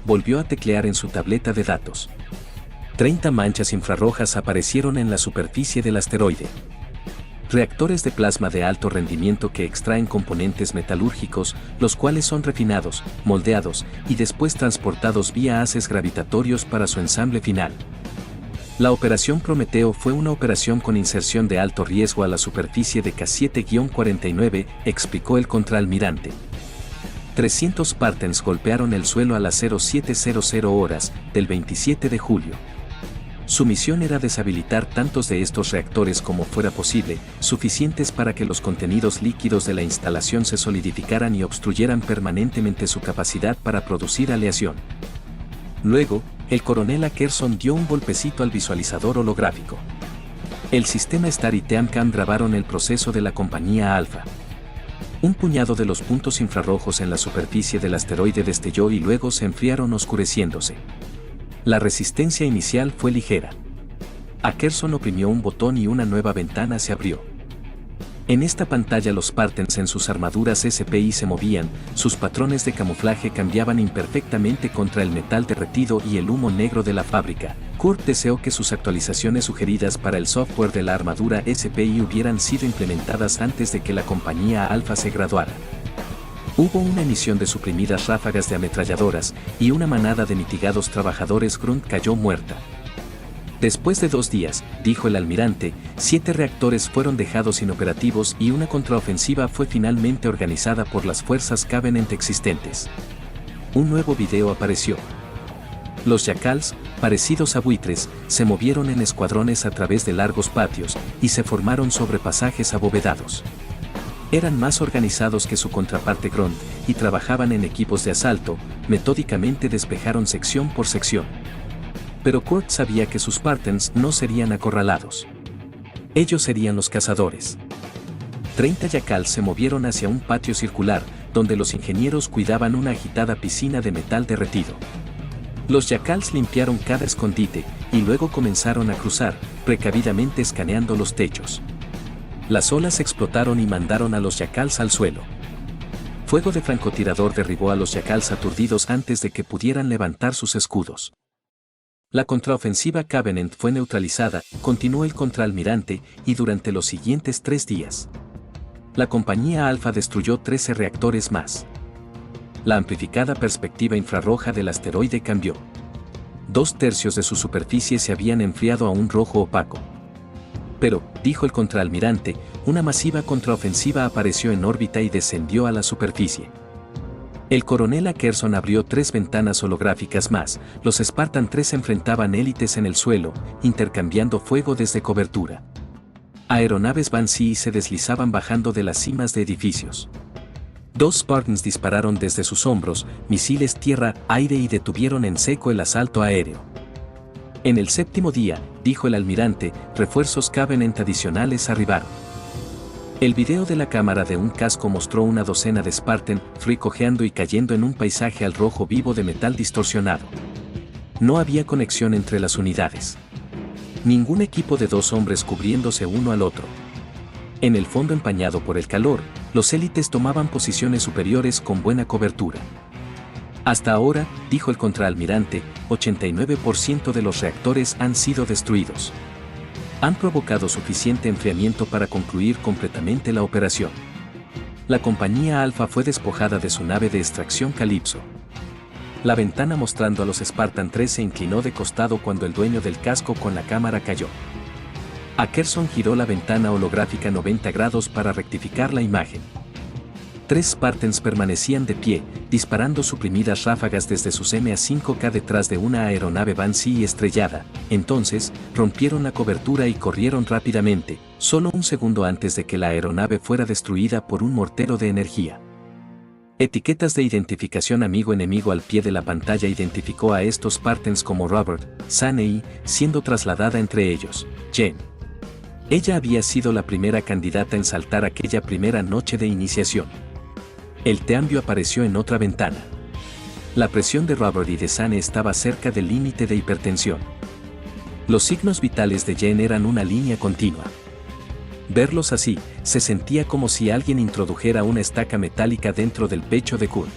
Volvió a teclear en su tableta de datos. 30 manchas infrarrojas aparecieron en la superficie del asteroide. Reactores de plasma de alto rendimiento que extraen componentes metalúrgicos, los cuales son refinados, moldeados y después transportados vía haces gravitatorios para su ensamble final. La operación Prometeo fue una operación con inserción de alto riesgo a la superficie de K7-49, explicó el contraalmirante. 300 Spartans golpearon el suelo a las 0700 horas del 27 de julio. Su misión era deshabilitar tantos de estos reactores como fuera posible, suficientes para que los contenidos líquidos de la instalación se solidificaran y obstruyeran permanentemente su capacidad para producir aleación. Luego, el coronel Ackerson dio un golpecito al visualizador holográfico. El sistema Star y Teamcam grabaron el proceso de la compañía Alpha. Un puñado de los puntos infrarrojos en la superficie del asteroide destelló y luego se enfriaron oscureciéndose. La resistencia inicial fue ligera. Ackerson oprimió un botón y una nueva ventana se abrió. En esta pantalla los Spartans en sus armaduras SPI se movían, sus patrones de camuflaje cambiaban imperfectamente contra el metal derretido y el humo negro de la fábrica. Kurt deseó que sus actualizaciones sugeridas para el software de la armadura SPI hubieran sido implementadas antes de que la compañía Alpha se graduara. Hubo una emisión de suprimidas ráfagas de ametralladoras, y una manada de mitigados trabajadores Grunt cayó muerta. Después de 2 días, dijo el almirante, 7 reactores fueron dejados inoperativos y una contraofensiva fue finalmente organizada por las fuerzas Covenant existentes. Un nuevo video apareció. Los Jackals, parecidos a buitres, se movieron en escuadrones a través de largos patios y se formaron sobre pasajes abovedados. Eran más organizados que su contraparte Grunt y trabajaban en equipos de asalto, metódicamente despejaron sección por sección. Pero Kurt sabía que sus Spartans no serían acorralados. Ellos serían los cazadores. 30 Jackals se movieron hacia un patio circular, donde los ingenieros cuidaban una agitada piscina de metal derretido. Los Jackals limpiaron cada escondite, y luego comenzaron a cruzar, precavidamente escaneando los techos. Las olas explotaron y mandaron a los Jackals al suelo. Fuego de francotirador derribó a los Jackals aturdidos antes de que pudieran levantar sus escudos. La contraofensiva Covenant fue neutralizada, continuó el contraalmirante, y durante los siguientes 3 días. La compañía Alpha destruyó 13 reactores más. La amplificada perspectiva infrarroja del asteroide cambió. 2/3 de su superficie se habían enfriado a un rojo opaco. Pero, dijo el contraalmirante, una masiva contraofensiva apareció en órbita y descendió a la superficie. El coronel Ackerson abrió 3 ventanas holográficas más, los Spartan 3 enfrentaban élites en el suelo, intercambiando fuego desde cobertura. Aeronaves Banshee se deslizaban bajando de las cimas de edificios. 2 Spartans dispararon desde sus hombros, misiles tierra-aire y detuvieron en seco el asalto aéreo. En el 7º día, dijo el almirante, refuerzos Covenant adicionales arribaron. El video de la cámara de un casco mostró una docena de Spartan, cojeando y cayendo en un paisaje al rojo vivo de metal distorsionado. No había conexión entre las unidades. Ningún equipo de 2 hombres cubriéndose uno al otro. En el fondo empañado por el calor, los élites tomaban posiciones superiores con buena cobertura. Hasta ahora, dijo el contraalmirante, 89% de los reactores han sido destruidos. Han provocado suficiente enfriamiento para concluir completamente la operación. La compañía Alpha fue despojada de su nave de extracción Calypso. La ventana mostrando a los Spartan 3 se inclinó de costado cuando el dueño del casco con la cámara cayó. Ackerson giró la ventana holográfica 90 grados para rectificar la imagen. 3 Spartans permanecían de pie, disparando suprimidas ráfagas desde sus MA-5K detrás de una aeronave Van-Zee estrellada. Entonces, rompieron la cobertura y corrieron rápidamente, solo un segundo antes de que la aeronave fuera destruida por un mortero de energía. Etiquetas de identificación amigo-enemigo al pie de la pantalla identificó a estos Spartans como Robert, Sane y, siendo trasladada entre ellos, Jen. Ella había sido la primera candidata en saltar aquella primera noche de iniciación. El cambio apareció en otra ventana. La presión de Robert y de Sane estaba cerca del límite de hipertensión. Los signos vitales de Jen eran una línea continua. Verlos así, se sentía como si alguien introdujera una estaca metálica dentro del pecho de Kurt.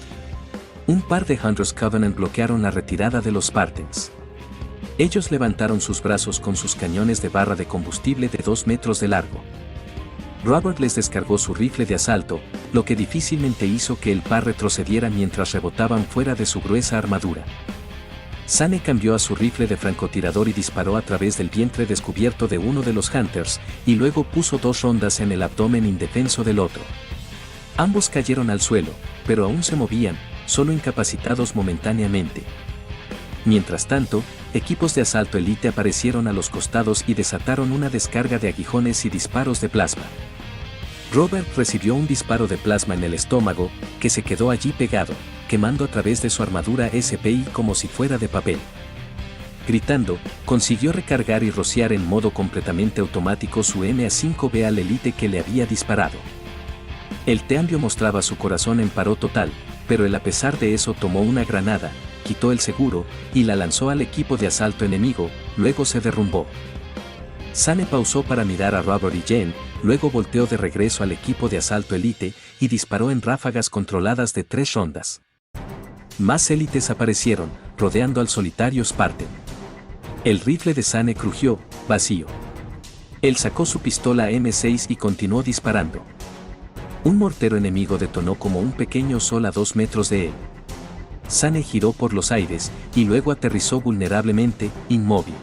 Un par de Hunters Covenant bloquearon la retirada de los Spartans. Ellos levantaron sus brazos con sus cañones de barra de combustible de 2 metros de largo. Robert les descargó su rifle de asalto, lo que difícilmente hizo que el par retrocediera mientras rebotaban fuera de su gruesa armadura. Sane cambió a su rifle de francotirador y disparó a través del vientre descubierto de uno de los Hunters, y luego puso 2 rondas en el abdomen indefenso del otro. Ambos cayeron al suelo, pero aún se movían, solo incapacitados momentáneamente. Mientras tanto, equipos de asalto elite aparecieron a los costados y desataron una descarga de aguijones y disparos de plasma. Robert recibió un disparo de plasma en el estómago, que se quedó allí pegado, quemando a través de su armadura SPI como si fuera de papel. Gritando, consiguió recargar y rociar en modo completamente automático su MA-5B al elite que le había disparado. El cambio mostraba su corazón en paro total, pero él a pesar de eso tomó una granada, quitó el seguro, y la lanzó al equipo de asalto enemigo, luego se derrumbó. Sane pausó para mirar a Robert y Jen, luego volteó de regreso al equipo de asalto elite, y disparó en ráfagas controladas de 3 rondas. Más élites aparecieron, rodeando al solitario Spartan. El rifle de Sane crujió, vacío. Él sacó su pistola M6 y continuó disparando. Un mortero enemigo detonó como un pequeño sol a 2 metros de él. Sane giró por los aires, y luego aterrizó vulnerablemente, inmóvil.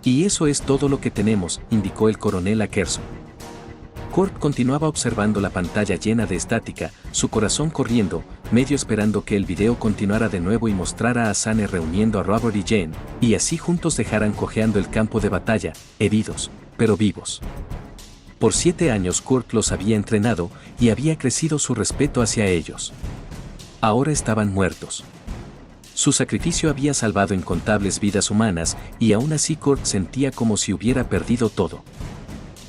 Y eso es todo lo que tenemos, indicó el coronel a Kerson. Kurt continuaba observando la pantalla llena de estática, su corazón corriendo, medio esperando que el video continuara de nuevo y mostrara a Sane reuniendo a Robert y Jen, y así juntos dejaran cojeando el campo de batalla, heridos, pero vivos. Por 7 años Kurt los había entrenado, y había crecido su respeto hacia ellos. Ahora estaban muertos. Su sacrificio había salvado incontables vidas humanas, y aún así Kurt sentía como si hubiera perdido todo.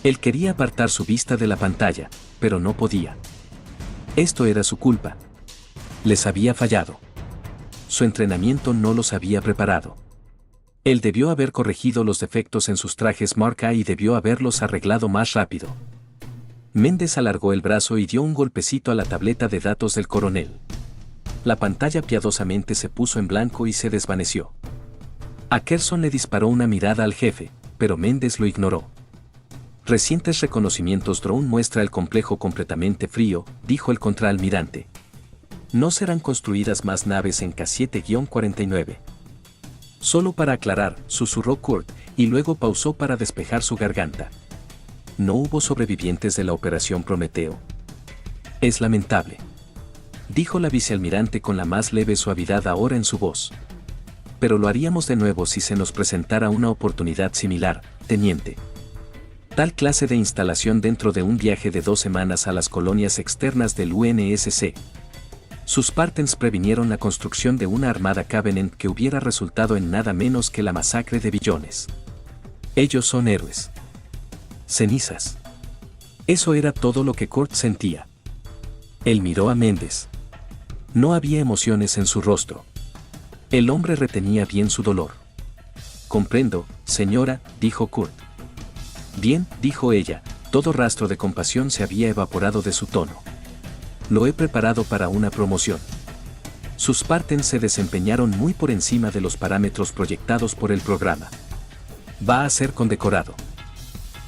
Él quería apartar su vista de la pantalla, pero no podía. Esto era su culpa. Les había fallado. Su entrenamiento no los había preparado. Él debió haber corregido los defectos en sus trajes Mark I y debió haberlos arreglado más rápido. Méndez alargó el brazo y dio un golpecito a la tableta de datos del coronel. La pantalla piadosamente se puso en blanco y se desvaneció. A Kerson le disparó una mirada al jefe, pero Méndez lo ignoró. Recientes reconocimientos drone muestra el complejo completamente frío, dijo el contraalmirante. No serán construidas más naves en K7-49. Solo para aclarar, susurró Kurt, y luego pausó para despejar su garganta. No hubo sobrevivientes de la Operación Prometeo. Es lamentable, dijo la vicealmirante con la más leve suavidad ahora en su voz. Pero lo haríamos de nuevo si se nos presentara una oportunidad similar, teniente. Tal clase de instalación dentro de un viaje de 2 semanas a las colonias externas del UNSC. Sus Spartans previnieron la construcción de una armada Covenant que hubiera resultado en nada menos que la masacre de billones. Ellos son héroes. Cenizas. Eso era todo lo que Kurt sentía. Él miró a Méndez. No había emociones en su rostro. El hombre retenía bien su dolor. Comprendo, señora, dijo Kurt. Bien, dijo ella, todo rastro de compasión se había evaporado de su tono. Lo he preparado para una promoción. Sus Spartans se desempeñaron muy por encima de los parámetros proyectados por el programa. Va a ser condecorado.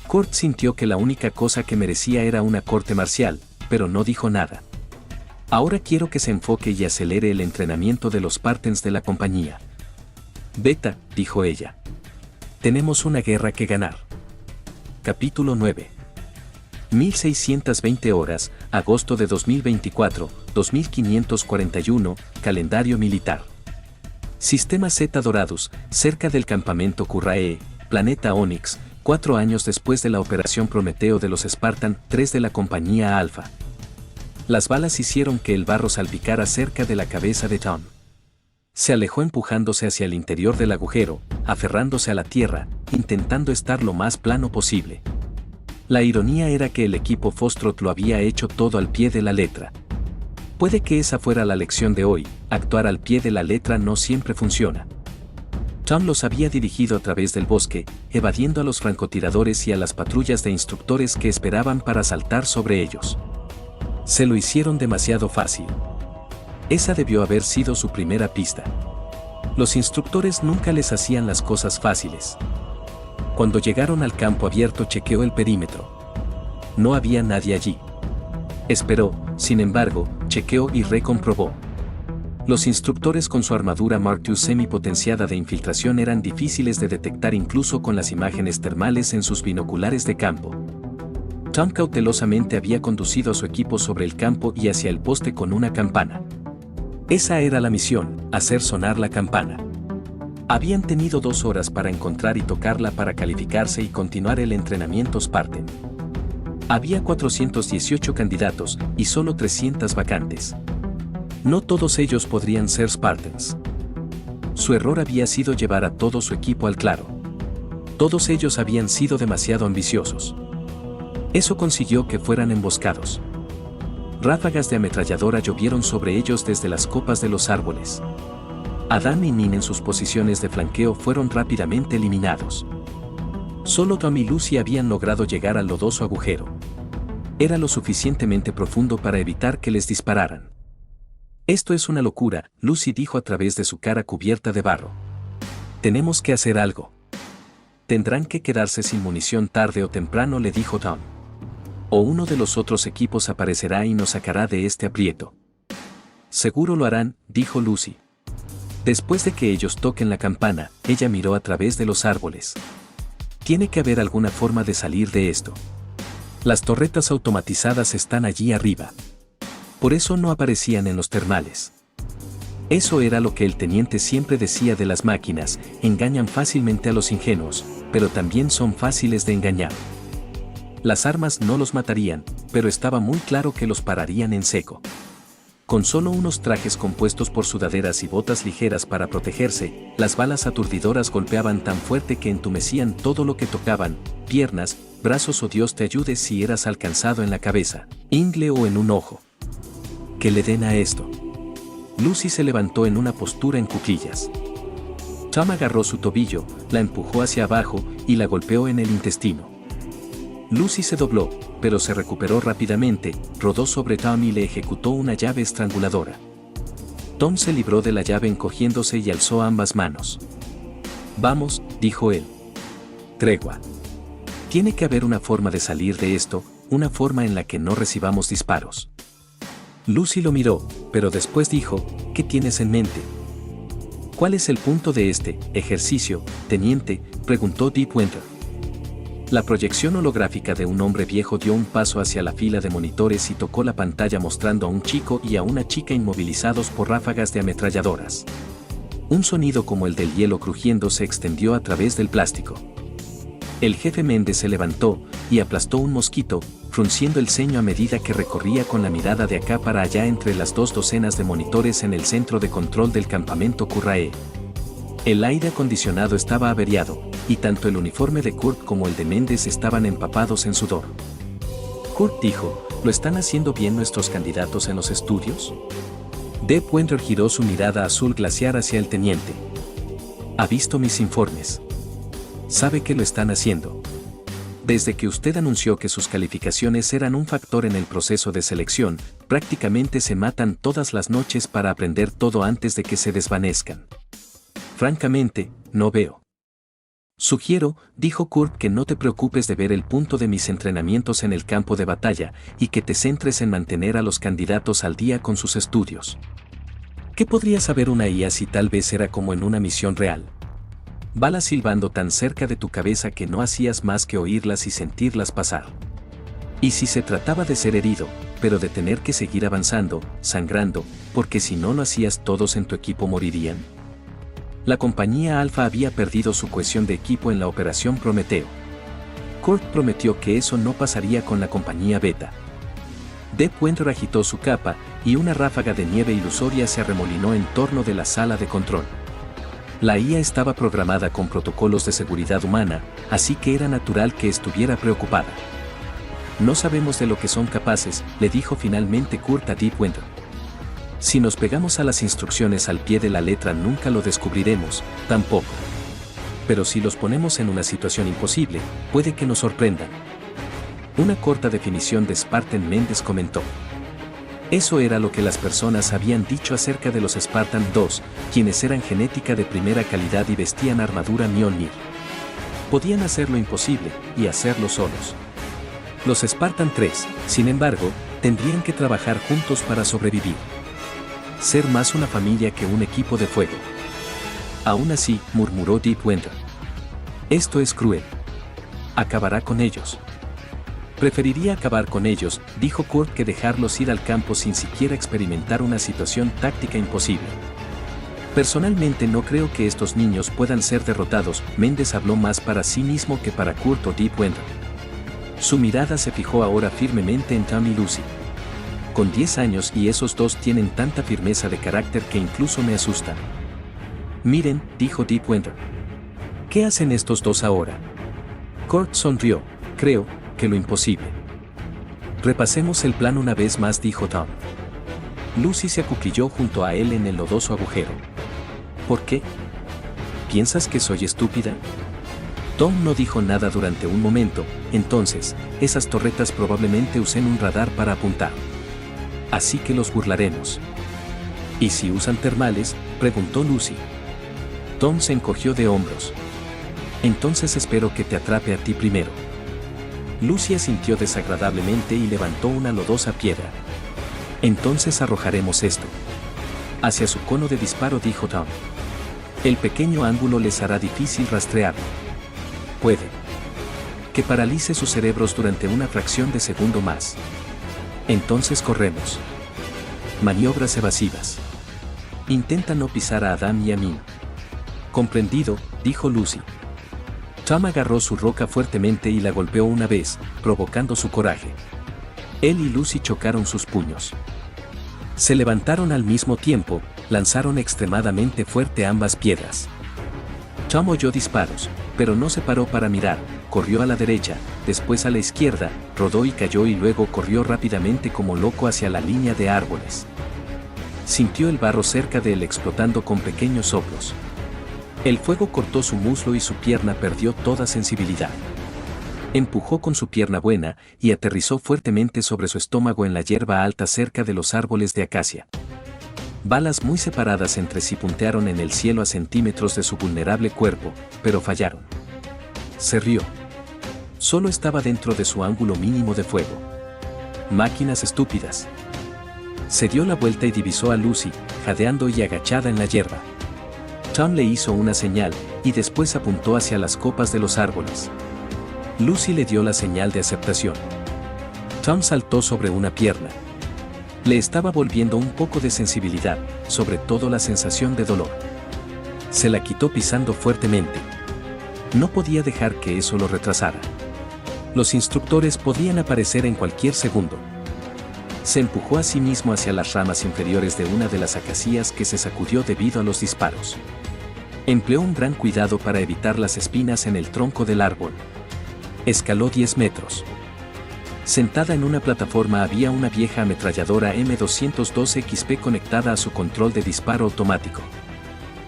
Kurt sintió que la única cosa que merecía era una corte marcial, pero no dijo nada. Ahora quiero que se enfoque y acelere el entrenamiento de los Spartans de la compañía. Beta, dijo ella. Tenemos una guerra que ganar. Capítulo 9. 1620 horas, agosto de 2024, 2541, calendario militar. Sistema Zeta Doradus, cerca del campamento Currae, planeta Onyx, 4 años después de la operación Prometeo de los Spartan 3 de la compañía Alpha. Las balas hicieron que el barro salpicara cerca de la cabeza de Tom. Se alejó empujándose hacia el interior del agujero, aferrándose a la tierra, intentando estar lo más plano posible. La ironía era que el equipo Foxtrot lo había hecho todo al pie de la letra. Puede que esa fuera la lección de hoy: actuar al pie de la letra no siempre funciona. Tom los había dirigido a través del bosque, evadiendo a los francotiradores y a las patrullas de instructores que esperaban para saltar sobre ellos. Se lo hicieron demasiado fácil. Esa debió haber sido su primera pista. Los instructores nunca les hacían las cosas fáciles. Cuando llegaron al campo abierto, chequeó el perímetro. No había nadie allí. Esperó, sin embargo, chequeó y recomprobó. Los instructores con su armadura Mark II semipotenciada de infiltración eran difíciles de detectar incluso con las imágenes termales en sus binoculares de campo. Tom cautelosamente había conducido a su equipo sobre el campo y hacia el poste con una campana. Esa era la misión: hacer sonar la campana. Habían tenido 2 horas para encontrar y tocarla para calificarse y continuar el entrenamiento Spartan. Había 418 candidatos y solo 300 vacantes. No todos ellos podrían ser Spartans. Su error había sido llevar a todo su equipo al claro. Todos ellos habían sido demasiado ambiciosos. Eso consiguió que fueran emboscados. Ráfagas de ametralladora llovieron sobre ellos desde las copas de los árboles. Adam y Nin en sus posiciones de flanqueo fueron rápidamente eliminados. Solo Tom y Lucy habían logrado llegar al lodoso agujero. Era lo suficientemente profundo para evitar que les dispararan. «Esto es una locura», Lucy dijo a través de su cara cubierta de barro. «Tenemos que hacer algo». «Tendrán que quedarse sin munición tarde o temprano», le dijo Tom. «O uno de los otros equipos aparecerá y nos sacará de este aprieto». «Seguro lo harán», dijo Lucy. Después de que ellos toquen la campana, ella miró a través de los árboles. Tiene que haber alguna forma de salir de esto. Las torretas automatizadas están allí arriba. Por eso no aparecían en los termales. Eso era lo que el teniente siempre decía de las máquinas: engañan fácilmente a los ingenuos, pero también son fáciles de engañar. Las armas no los matarían, pero estaba muy claro que los pararían en seco. Con solo unos trajes compuestos por sudaderas y botas ligeras para protegerse, las balas aturdidoras golpeaban tan fuerte que entumecían todo lo que tocaban: piernas, brazos o Dios te ayude si eras alcanzado en la cabeza, ingle o en un ojo. Que le den a esto. Lucy se levantó en una postura en cuclillas. Tom agarró su tobillo, la empujó hacia abajo y la golpeó en el intestino. Lucy se dobló, pero se recuperó rápidamente, rodó sobre Tom y le ejecutó una llave estranguladora. Tom se libró de la llave encogiéndose y alzó ambas manos. «Vamos», dijo él. «Tregua. Tiene que haber una forma de salir de esto, una forma en la que no recibamos disparos». Lucy lo miró, pero después dijo: «¿Qué tienes en mente?» «¿Cuál es el punto de este ejercicio, teniente?», preguntó Deepwater. La proyección holográfica de un hombre viejo dio un paso hacia la fila de monitores y tocó la pantalla mostrando a un chico y a una chica inmovilizados por ráfagas de ametralladoras. Un sonido como el del hielo crujiendo se extendió a través del plástico. El jefe Méndez se levantó y aplastó un mosquito, frunciendo el ceño a medida que recorría con la mirada de acá para allá entre las 2 docenas de monitores en el centro de control del campamento Currae. El aire acondicionado estaba averiado, y tanto el uniforme de Kurt como el de Méndez estaban empapados en sudor. Kurt dijo: ¿Lo están haciendo bien nuestros candidatos en los estudios? Deepwater giró su mirada azul glaciar hacia el teniente. «Ha visto mis informes. Sabe que lo están haciendo. Desde que usted anunció que sus calificaciones eran un factor en el proceso de selección, prácticamente se matan todas las noches para aprender todo antes de que se desvanezcan. Francamente, no veo. Sugiero», dijo Kurt, «que no te preocupes de ver el punto de mis entrenamientos en el campo de batalla y que te centres en mantener a los candidatos al día con sus estudios. ¿Qué podría saber una IA si tal vez era como en una misión real? Balas silbando tan cerca de tu cabeza que no hacías más que oírlas y sentirlas pasar. Y si se trataba de ser herido, pero de tener que seguir avanzando, sangrando, porque si no lo hacías todos en tu equipo morirían. La compañía Alpha había perdido su cohesión de equipo en la Operación Prometeo. Kurt prometió que eso no pasaría con la compañía Beta. Deep Winter agitó su capa, y una ráfaga de nieve ilusoria se arremolinó en torno de la sala de control. La IA estaba programada con protocolos de seguridad humana, así que era natural que estuviera preocupada. No sabemos de lo que son capaces, le dijo finalmente Kurt a Deep Winter. Si nos pegamos a las instrucciones al pie de la letra nunca lo descubriremos, tampoco. Pero si los ponemos en una situación imposible, puede que nos sorprendan. Una corta definición de Spartan Méndez comentó. Eso era lo que las personas habían dicho acerca de los Spartan 2, quienes eran genética de primera calidad y vestían armadura Mjolnir. Podían hacer lo imposible, y hacerlo solos. Los Spartan 3, sin embargo, tendrían que trabajar juntos para sobrevivir. Ser más una familia que un equipo de fuego. Aún así, murmuró Deep Winter. Esto es cruel. Acabará con ellos. Preferiría acabar con ellos, dijo Kurt, que dejarlos ir al campo sin siquiera experimentar una situación táctica imposible. Personalmente no creo que estos niños puedan ser derrotados. Méndez habló más para sí mismo que para Kurt o Deep Winter. Su mirada se fijó ahora firmemente en Tom y Lucy. Con 10 años y esos dos tienen tanta firmeza de carácter que incluso me asustan. Miren, dijo Deep Winter. ¿Qué hacen estos dos ahora? Kurt sonrió. Creo que lo imposible. Repasemos el plan una vez más, dijo Tom. Lucy se acuclilló junto a él en el lodoso agujero. ¿Por qué? ¿Piensas que soy estúpida? Tom no dijo nada durante un momento. Entonces, esas torretas probablemente usen un radar para apuntar. Así que los burlaremos. ¿Y si usan termales?, preguntó Lucy. Tom se encogió de hombros. Entonces espero que te atrape a ti primero. Lucy asintió desagradablemente y levantó una lodosa piedra. Entonces arrojaremos esto hacia su cono de disparo, dijo Tom. El pequeño ángulo les hará difícil rastrearlo. Puede que paralice sus cerebros durante una fracción de segundo más. Entonces corremos. Maniobras evasivas. Intenta no pisar a Adam y a mí. Comprendido, dijo Lucy. Tom agarró su roca fuertemente y la golpeó una vez, provocando su coraje. Él y Lucy chocaron sus puños. Se levantaron al mismo tiempo, lanzaron extremadamente fuerte ambas piedras. Tom oyó disparos, pero no se paró para mirar, corrió a la derecha, después a la izquierda, rodó y cayó y luego corrió rápidamente como loco hacia la línea de árboles. Sintió el barro cerca de él explotando con pequeños soplos. El fuego cortó su muslo y su pierna perdió toda sensibilidad. Empujó con su pierna buena y aterrizó fuertemente sobre su estómago en la hierba alta cerca de los árboles de acacia. Balas muy separadas entre sí puntearon en el cielo a centímetros de su vulnerable cuerpo, pero fallaron. Se rió. Solo estaba dentro de su ángulo mínimo de fuego. Máquinas estúpidas. Se dio la vuelta y divisó a Lucy, jadeando y agachada en la hierba. Tom le hizo una señal, y después apuntó hacia las copas de los árboles. Lucy le dio la señal de aceptación. Tom saltó sobre una pierna. Le estaba volviendo un poco de sensibilidad, sobre todo la sensación de dolor. Se la quitó pisando fuertemente. No podía dejar que eso lo retrasara. Los instructores podían aparecer en cualquier segundo. Se empujó a sí mismo hacia las ramas inferiores de una de las acacias que se sacudió debido a los disparos. Empleó un gran cuidado para evitar las espinas en el tronco del árbol. Escaló 10 metros. Sentada en una plataforma había una vieja ametralladora M212 XP conectada a su control de disparo automático.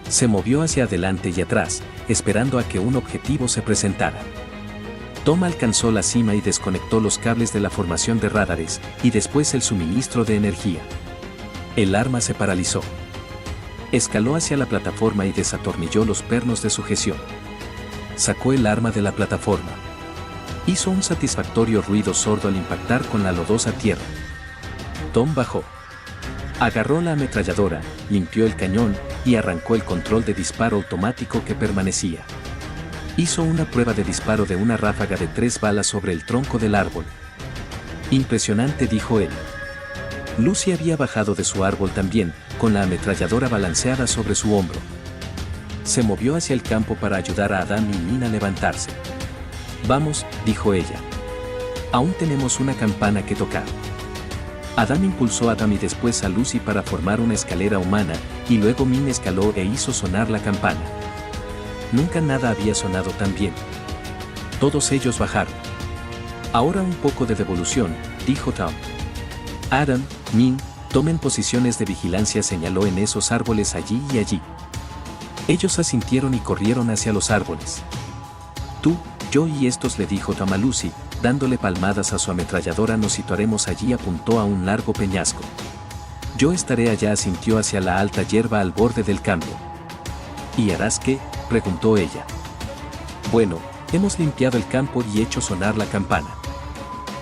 Se movió hacia adelante y atrás, esperando a que un objetivo se presentara. Tom alcanzó la cima y desconectó los cables de la formación de radares, y después el suministro de energía. El arma se paralizó. Escaló hacia la plataforma y desatornilló los pernos de sujeción. Sacó el arma de la plataforma. Hizo un satisfactorio ruido sordo al impactar con la lodosa tierra. Tom bajó. Agarró la ametralladora, limpió el cañón, y arrancó el control de disparo automático que permanecía. Hizo una prueba de disparo de una ráfaga de 3 balas sobre el tronco del árbol. Impresionante, dijo él. Lucy había bajado de su árbol también, con la ametralladora balanceada sobre su hombro. Se movió hacia el campo para ayudar a Adam y Min a levantarse. Vamos, dijo ella. Aún tenemos una campana que tocar. Adam impulsó a Adam y después a Lucy para formar una escalera humana, y luego Min escaló e hizo sonar la campana. Nunca nada había sonado tan bien. Todos ellos bajaron. Ahora un poco de devolución, dijo Tom. Adam, Min, tomen posiciones de vigilancia, señaló en esos árboles allí y allí. Ellos asintieron y corrieron hacia los árboles. Tú, yo y estos, le dijo Tom a Lucy, dándole palmadas a su ametralladora. Nos situaremos allí, apuntó a un largo peñasco. Yo estaré allá, asintió hacia la alta hierba al borde del campo. ¿Y harás qué?, preguntó ella. Bueno, hemos limpiado el campo y hecho sonar la campana.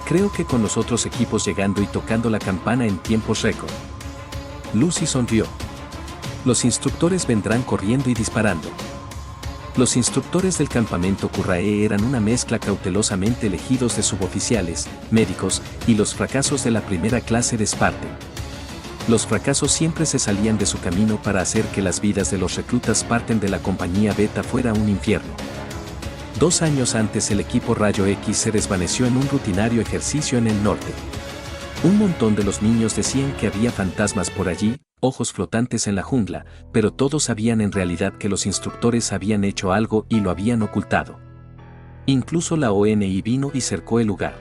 Creo que con los otros equipos llegando y tocando la campana en tiempos récord. Lucy sonrió. Los instructores vendrán corriendo y disparando. Los instructores del campamento Currae eran una mezcla cautelosamente elegidos de suboficiales, médicos y los fracasos de la primera clase de Spartan. Los fracasos siempre se salían de su camino para hacer que las vidas de los reclutas Spartan de la compañía Beta fuera un infierno. 2 años antes, el equipo Rayo X se desvaneció en un rutinario ejercicio en el norte. Un montón de los niños decían que había fantasmas por allí, ojos flotantes en la jungla, pero todos sabían en realidad que los instructores habían hecho algo y lo habían ocultado. Incluso la ONI vino y cercó el lugar.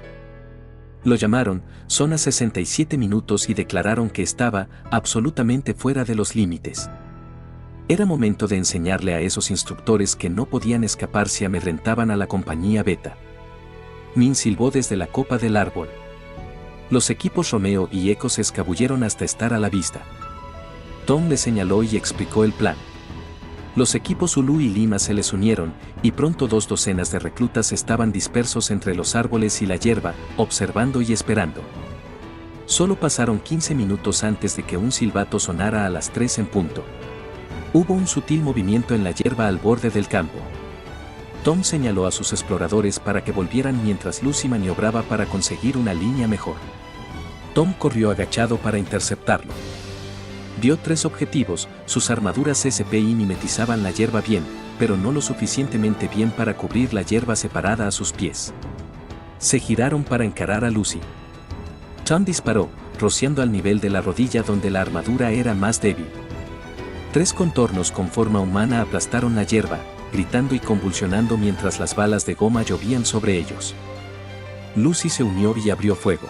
Lo llamaron Zona 67 minutos y declararon que estaba absolutamente fuera de los límites. Era momento de enseñarle a esos instructores que no podían escapar si amedrentaban a la compañía Beta. Min silbó desde la copa del árbol. Los equipos Romeo y Echo se escabulleron hasta estar a la vista. Tom le señaló y explicó el plan. Los equipos Zulu y Lima se les unieron, y pronto 2 docenas de reclutas estaban dispersos entre los árboles y la hierba, observando y esperando. Solo pasaron 15 minutos antes de que un silbato sonara a las 3 en punto. Hubo un sutil movimiento en la hierba al borde del campo. Tom señaló a sus exploradores para que volvieran mientras Lucy maniobraba para conseguir una línea mejor. Tom corrió agachado para interceptarlo. Vio 3 objetivos. Sus armaduras SPI mimetizaban la hierba bien, pero no lo suficientemente bien para cubrir la hierba separada a sus pies. Se giraron para encarar a Lucy. Tom disparó, rociando al nivel de la rodilla donde la armadura era más débil. 3 contornos con forma humana aplastaron la hierba, gritando y convulsionando mientras las balas de goma llovían sobre ellos. Lucy se unió y abrió fuego.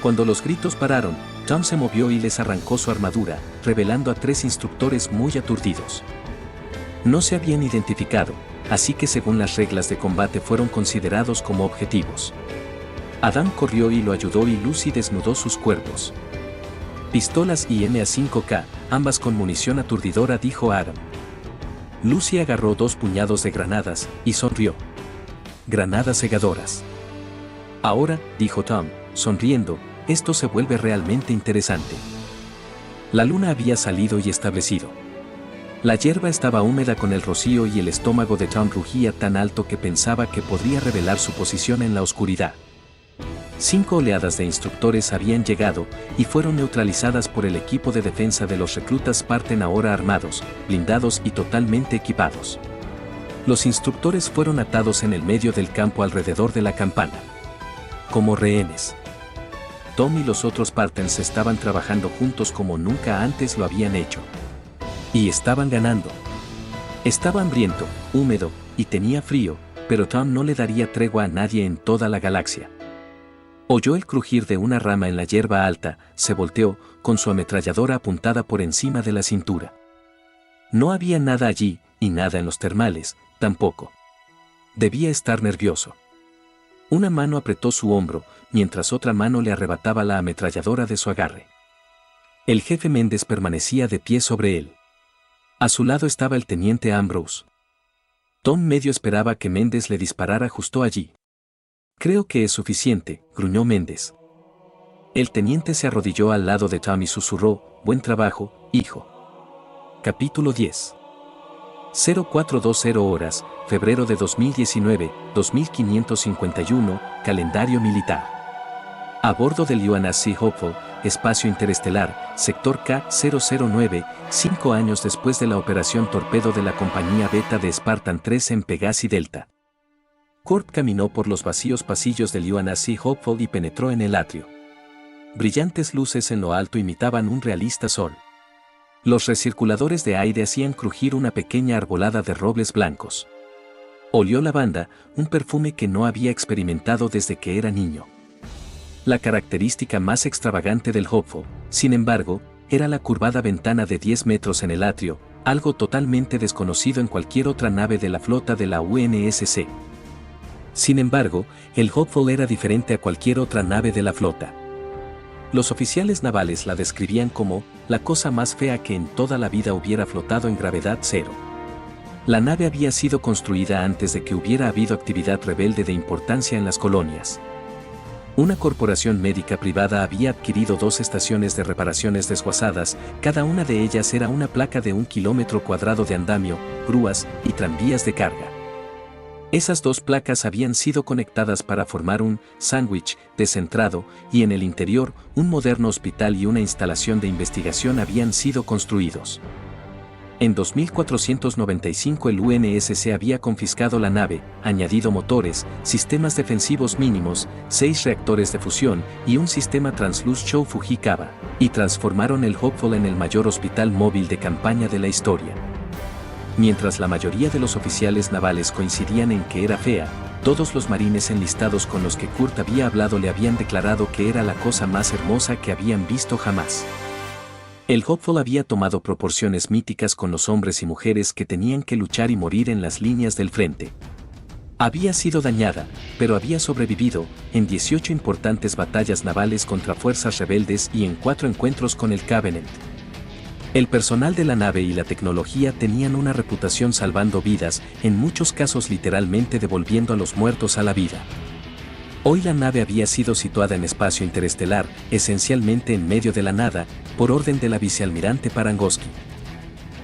Cuando los gritos pararon, Tom se movió y les arrancó su armadura, revelando a 3 instructores muy aturdidos. No se habían identificado, así que según las reglas de combate fueron considerados como objetivos. Adam corrió y lo ayudó y Lucy desnudó sus cuerpos. Pistolas y MA5K, ambas con munición aturdidora, dijo Adam. Lucy agarró 2 puñados de granadas y sonrió. Granadas cegadoras. Ahora, dijo Tom, sonriendo, esto se vuelve realmente interesante. La luna había salido y establecido. La hierba estaba húmeda con el rocío y el estómago de Tom rugía tan alto que pensaba que podría revelar su posición en la oscuridad. 5 oleadas de instructores habían llegado y fueron neutralizadas por el equipo de defensa de los reclutas Spartan, ahora armados, blindados y totalmente equipados. Los instructores fueron atados en el medio del campo alrededor de la campana. Como rehenes. Tom y los otros Spartans estaban trabajando juntos como nunca antes lo habían hecho. Y estaban ganando. Estaba hambriento, húmedo, y tenía frío, pero Tom no le daría tregua a nadie en toda la galaxia. Oyó el crujir de una rama en la hierba alta, se volteó, con su ametralladora apuntada por encima de la cintura. No había nada allí, y nada en los termales, tampoco. Debía estar nervioso. Una mano apretó su hombro, mientras otra mano le arrebataba la ametralladora de su agarre. El jefe Méndez permanecía de pie sobre él. A su lado estaba el teniente Ambrose. Tom medio esperaba que Méndez le disparara justo allí. Creo que es suficiente, gruñó Méndez. El teniente se arrodilló al lado de Tom y susurró, buen trabajo, hijo. Capítulo 10. 0420 horas, febrero de 2019, 2551, calendario militar. A bordo del UNSC Hopeful, espacio interestelar, sector K-009, 5 años después de la operación torpedo de la compañía beta de Spartan 3 en Pegasi Delta. Kurt caminó por los vacíos pasillos del UNSC Hopeful y penetró en el atrio. Brillantes luces en lo alto imitaban un realista sol. Los recirculadores de aire hacían crujir una pequeña arbolada de robles blancos. Olió lavanda, un perfume que no había experimentado desde que era niño. La característica más extravagante del Hopeful, sin embargo, era la curvada ventana de 10 metros en el atrio, algo totalmente desconocido en cualquier otra nave de la flota de la UNSC. Sin embargo, el Hopeful era diferente a cualquier otra nave de la flota. Los oficiales navales la describían como la cosa más fea que en toda la vida hubiera flotado en gravedad cero. La nave había sido construida antes de que hubiera habido actividad rebelde de importancia en las colonias. Una corporación médica privada había adquirido 2 estaciones de reparaciones desguazadas, cada una de ellas era una placa de 1 kilómetro cuadrado de andamio, grúas y tranvías de carga. Esas 2 placas habían sido conectadas para formar un sándwich descentrado y en el interior un moderno hospital y una instalación de investigación habían sido construidos. En 2495 el UNSC había confiscado la nave, añadido motores, sistemas defensivos mínimos, 6 reactores de fusión y un sistema Transluz Shou Fujikawa, y transformaron el Hopeful en el mayor hospital móvil de campaña de la historia. Mientras la mayoría de los oficiales navales coincidían en que era fea, todos los marines enlistados con los que Kurt había hablado le habían declarado que era la cosa más hermosa que habían visto jamás. El Hopeful había tomado proporciones míticas con los hombres y mujeres que tenían que luchar y morir en las líneas del frente. Había sido dañada, pero había sobrevivido en 18 importantes batallas navales contra fuerzas rebeldes y en 4 encuentros con el Covenant. El personal de la nave y la tecnología tenían una reputación salvando vidas, en muchos casos literalmente devolviendo a los muertos a la vida. Hoy la nave había sido situada en espacio interestelar, esencialmente en medio de la nada, por orden de la vicealmirante Parangoski.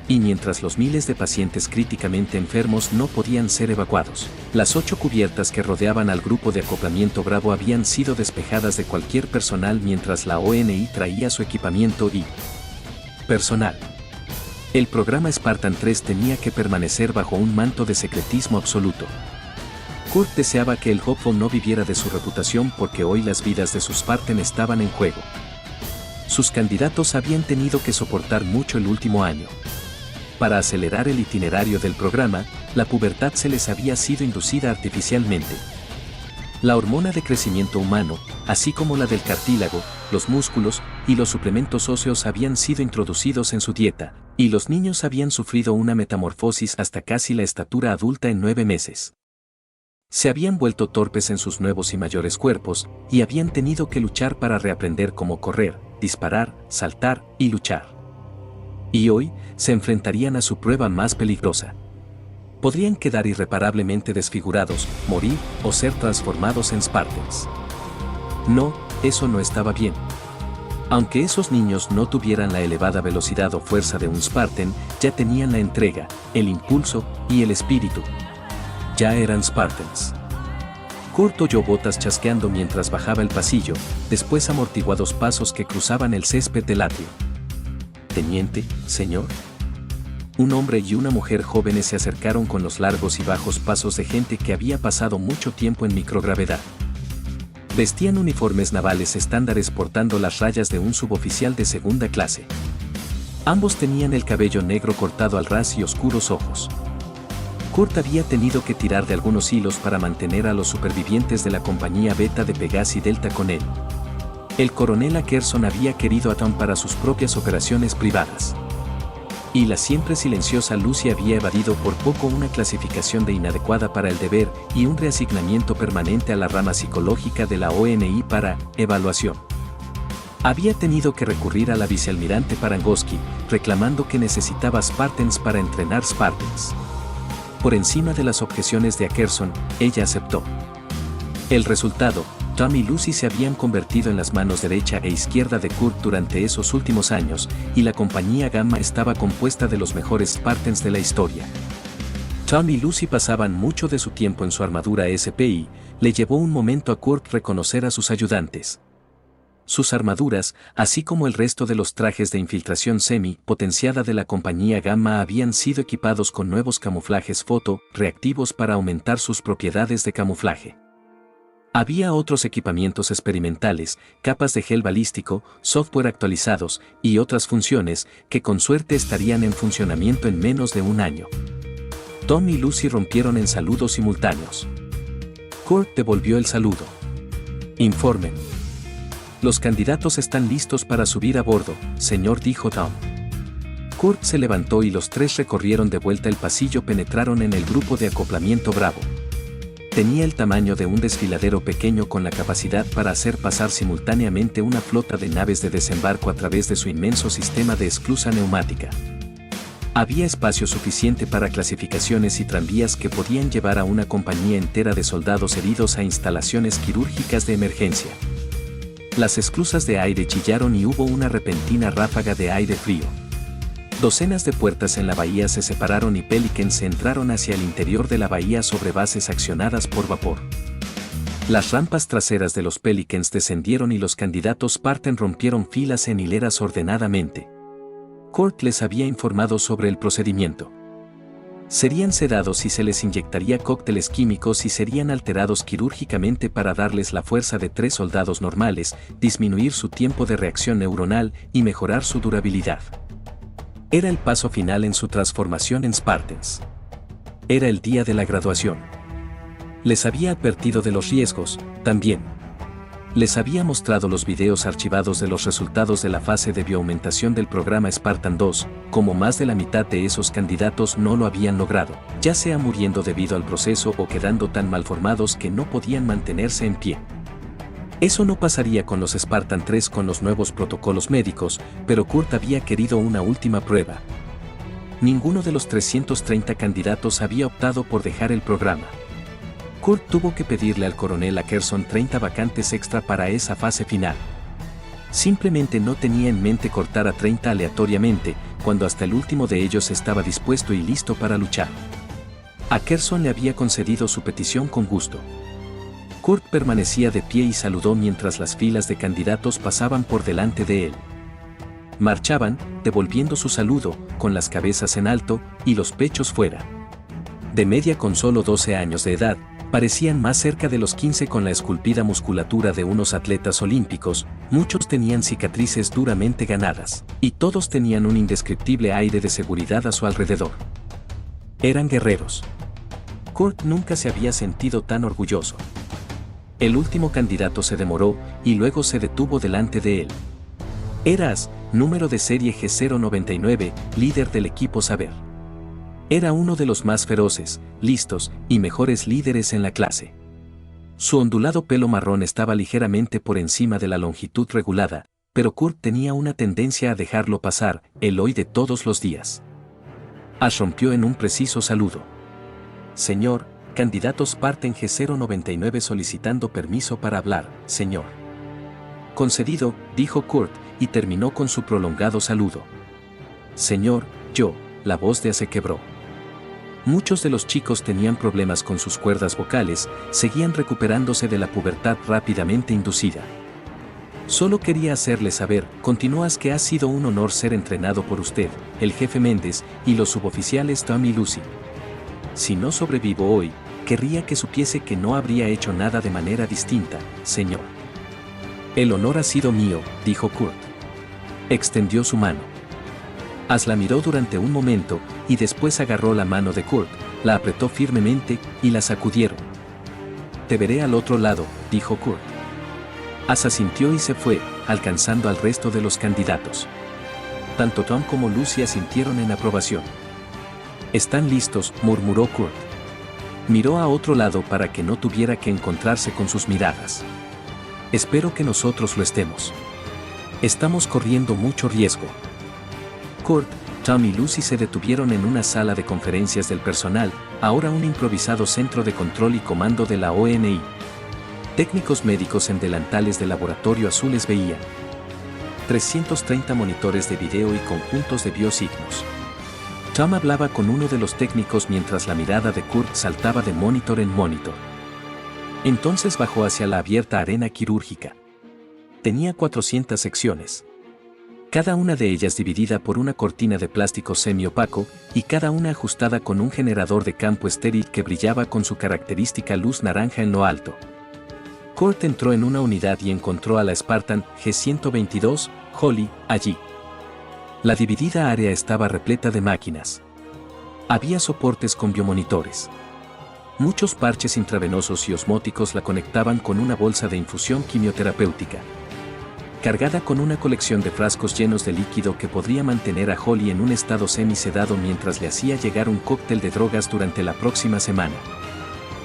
Y mientras los miles de pacientes críticamente enfermos no podían ser evacuados, las 8 cubiertas que rodeaban al grupo de acoplamiento Bravo habían sido despejadas de cualquier personal mientras la ONI traía su equipamiento y personal. El programa Spartan 3 tenía que permanecer bajo un manto de secretismo absoluto. Kurt deseaba que el Hopeful no viviera de su reputación porque hoy las vidas de sus Spartan estaban en juego. Sus candidatos habían tenido que soportar mucho el último año. Para acelerar el itinerario del programa, la pubertad se les había sido inducida artificialmente. La hormona de crecimiento humano, así como la del cartílago, los músculos y los suplementos óseos habían sido introducidos en su dieta, y los niños habían sufrido una metamorfosis hasta casi la estatura adulta en 9 meses. Se habían vuelto torpes en sus nuevos y mayores cuerpos, y habían tenido que luchar para reaprender cómo correr, disparar, saltar y luchar. Y hoy, se enfrentarían a su prueba más peligrosa. Podrían quedar irreparablemente desfigurados, morir o ser transformados en Spartans. No, eso no estaba bien. Aunque esos niños no tuvieran la elevada velocidad o fuerza de un Spartan, ya tenían la entrega, el impulso y el espíritu. Ya eran Spartans. Kurt oyó botas chasqueando mientras bajaba el pasillo, después amortiguados pasos que cruzaban el césped del atrio. «Teniente, señor». Un hombre y una mujer jóvenes se acercaron con los largos y bajos pasos de gente que había pasado mucho tiempo en microgravedad. Vestían uniformes navales estándares portando las rayas de un suboficial de segunda clase. Ambos tenían el cabello negro cortado al ras y oscuros ojos. Kurt había tenido que tirar de algunos hilos para mantener a los supervivientes de la compañía beta de Pegasi Delta con él. El coronel Ackerson había querido a Tom para sus propias operaciones privadas. Y la siempre silenciosa Lucy había evadido por poco una clasificación de inadecuada para el deber y un reasignamiento permanente a la rama psicológica de la ONI para evaluación. Había tenido que recurrir a la vicealmirante Parangoski, reclamando que necesitaba Spartans para entrenar Spartans. Por encima de las objeciones de Ackerson, ella aceptó. El resultado, Tom y Lucy se habían convertido en las manos derecha e izquierda de Kurt durante esos últimos años, y la compañía Gamma estaba compuesta de los mejores Spartans de la historia. Tom y Lucy pasaban mucho de su tiempo en su armadura SPI, le llevó un momento a Kurt reconocer a sus ayudantes. Sus armaduras, así como el resto de los trajes de infiltración semi-potenciada de la compañía Gamma habían sido equipados con nuevos camuflajes foto-reactivos para aumentar sus propiedades de camuflaje. Había otros equipamientos experimentales, capas de gel balístico, software actualizados y otras funciones que con suerte estarían en funcionamiento en menos de un año. Tom y Lucy rompieron en saludos simultáneos. Kurt devolvió el saludo. Informen. Los candidatos están listos para subir a bordo, señor, dijo Tom. Kurt se levantó y los tres recorrieron de vuelta el pasillo, penetraron en el grupo de acoplamiento Bravo. Tenía el tamaño de un desfiladero pequeño con la capacidad para hacer pasar simultáneamente una flota de naves de desembarco a través de su inmenso sistema de esclusa neumática. Había espacio suficiente para clasificaciones y tranvías que podían llevar a una compañía entera de soldados heridos a instalaciones quirúrgicas de emergencia. Las esclusas de aire chillaron y hubo una repentina ráfaga de aire frío. Docenas de puertas en la bahía se separaron y Pelicans entraron hacia el interior de la bahía sobre bases accionadas por vapor. Las rampas traseras de los Pelicans descendieron y los candidatos Spartan rompieron filas en hileras ordenadamente. Kurt les había informado sobre el procedimiento. Serían sedados y se les inyectaría cócteles químicos y serían alterados quirúrgicamente para darles la fuerza de 3 soldados normales, disminuir su tiempo de reacción neuronal y mejorar su durabilidad. Era el paso final en su transformación en Spartans. Era el día de la graduación. Les había advertido de los riesgos, también. Les había mostrado los videos archivados de los resultados de la fase de bioaumentación del programa Spartan 2, como más de la mitad de esos candidatos no lo habían logrado, ya sea muriendo debido al proceso o quedando tan malformados que no podían mantenerse en pie. Eso no pasaría con los Spartan 3 con los nuevos protocolos médicos, pero Kurt había querido una última prueba. Ninguno de los 330 candidatos había optado por dejar el programa. Kurt tuvo que pedirle al coronel Ackerson 30 vacantes extra para esa fase final. Simplemente no tenía en mente cortar a 30 aleatoriamente, cuando hasta el último de ellos estaba dispuesto y listo para luchar. Ackerson le había concedido su petición con gusto. Kurt permanecía de pie y saludó mientras las filas de candidatos pasaban por delante de él. Marchaban, devolviendo su saludo, con las cabezas en alto y los pechos fuera. De media con solo 12 años de edad, parecían más cerca de los 15 con la esculpida musculatura de unos atletas olímpicos, muchos tenían cicatrices duramente ganadas, y todos tenían un indescriptible aire de seguridad a su alrededor. Eran guerreros. Kurt nunca se había sentido tan orgulloso. El último candidato se demoró y luego se detuvo delante de él. Eras, número de serie G099, líder del equipo Saber. Era uno de los más feroces, listos y mejores líderes en la clase. Su ondulado pelo marrón estaba ligeramente por encima de la longitud regulada, pero Kurt tenía una tendencia a dejarlo pasar, el hoy de todos los días. Ash rompió en un preciso saludo. Señor, candidato Spartan G099 solicitando permiso para hablar, señor. Concedido, dijo Kurt, y terminó con su prolongado saludo. Señor, yo, la voz de Ace quebró. Muchos de los chicos tenían problemas con sus cuerdas vocales, seguían recuperándose de la pubertad rápidamente inducida. Solo quería hacerle saber, continuas, que ha sido un honor ser entrenado por usted, el jefe Méndez, y los suboficiales Tom y Lucy. Si no sobrevivo hoy, querría que supiese que no habría hecho nada de manera distinta, señor. El honor ha sido mío, dijo Kurt. Extendió su mano. Ash la miró durante un momento, y después agarró la mano de Kurt, la apretó firmemente, y la sacudieron. Te veré al otro lado, dijo Kurt. Ash asintió y se fue, alcanzando al resto de los candidatos. Tanto Tom como Lucy asintieron en aprobación. Están listos, murmuró Kurt. Miró a otro lado para que no tuviera que encontrarse con sus miradas. Espero que nosotros lo estemos. Estamos corriendo mucho riesgo. Kurt, Tom y Lucy se detuvieron en una sala de conferencias del personal, ahora un improvisado centro de control y comando de la ONI. Técnicos médicos en delantales de laboratorio azules veían 330 monitores de video y conjuntos de biosignos. Tom hablaba con uno de los técnicos mientras la mirada de Kurt saltaba de monitor en monitor. Entonces bajó hacia la abierta arena quirúrgica. Tenía 400 secciones. Cada una de ellas dividida por una cortina de plástico semiopaco, y cada una ajustada con un generador de campo estéril que brillaba con su característica luz naranja en lo alto. Kurt entró en una unidad y encontró a la Spartan G-122, Holly, allí. La dividida área estaba repleta de máquinas. Había soportes con biomonitores. Muchos parches intravenosos y osmóticos la conectaban con una bolsa de infusión quimioterapéutica, cargada con una colección de frascos llenos de líquido que podría mantener a Holly en un estado semisedado mientras le hacía llegar un cóctel de drogas durante la próxima semana.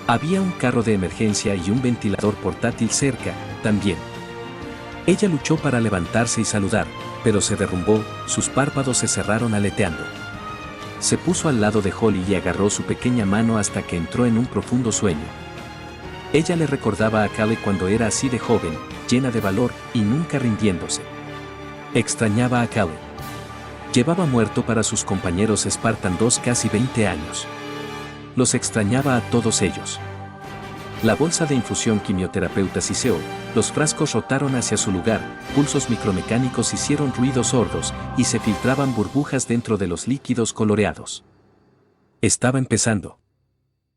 Había un carro de emergencia y un ventilador portátil cerca, también. Ella luchó para levantarse y saludar, pero se derrumbó, sus párpados se cerraron aleteando. Se puso al lado de Holly y agarró su pequeña mano hasta que entró en un profundo sueño. Ella le recordaba a Callie cuando era así de joven, llena de valor y nunca rindiéndose. Extrañaba a Callie. Llevaba muerto para sus compañeros Spartan 2 casi 20 años. Los extrañaba a todos ellos. La bolsa de infusión quimioterapeuta siseó, los frascos rotaron hacia su lugar, pulsos micromecánicos hicieron ruidos sordos y se filtraban burbujas dentro de los líquidos coloreados. Estaba empezando.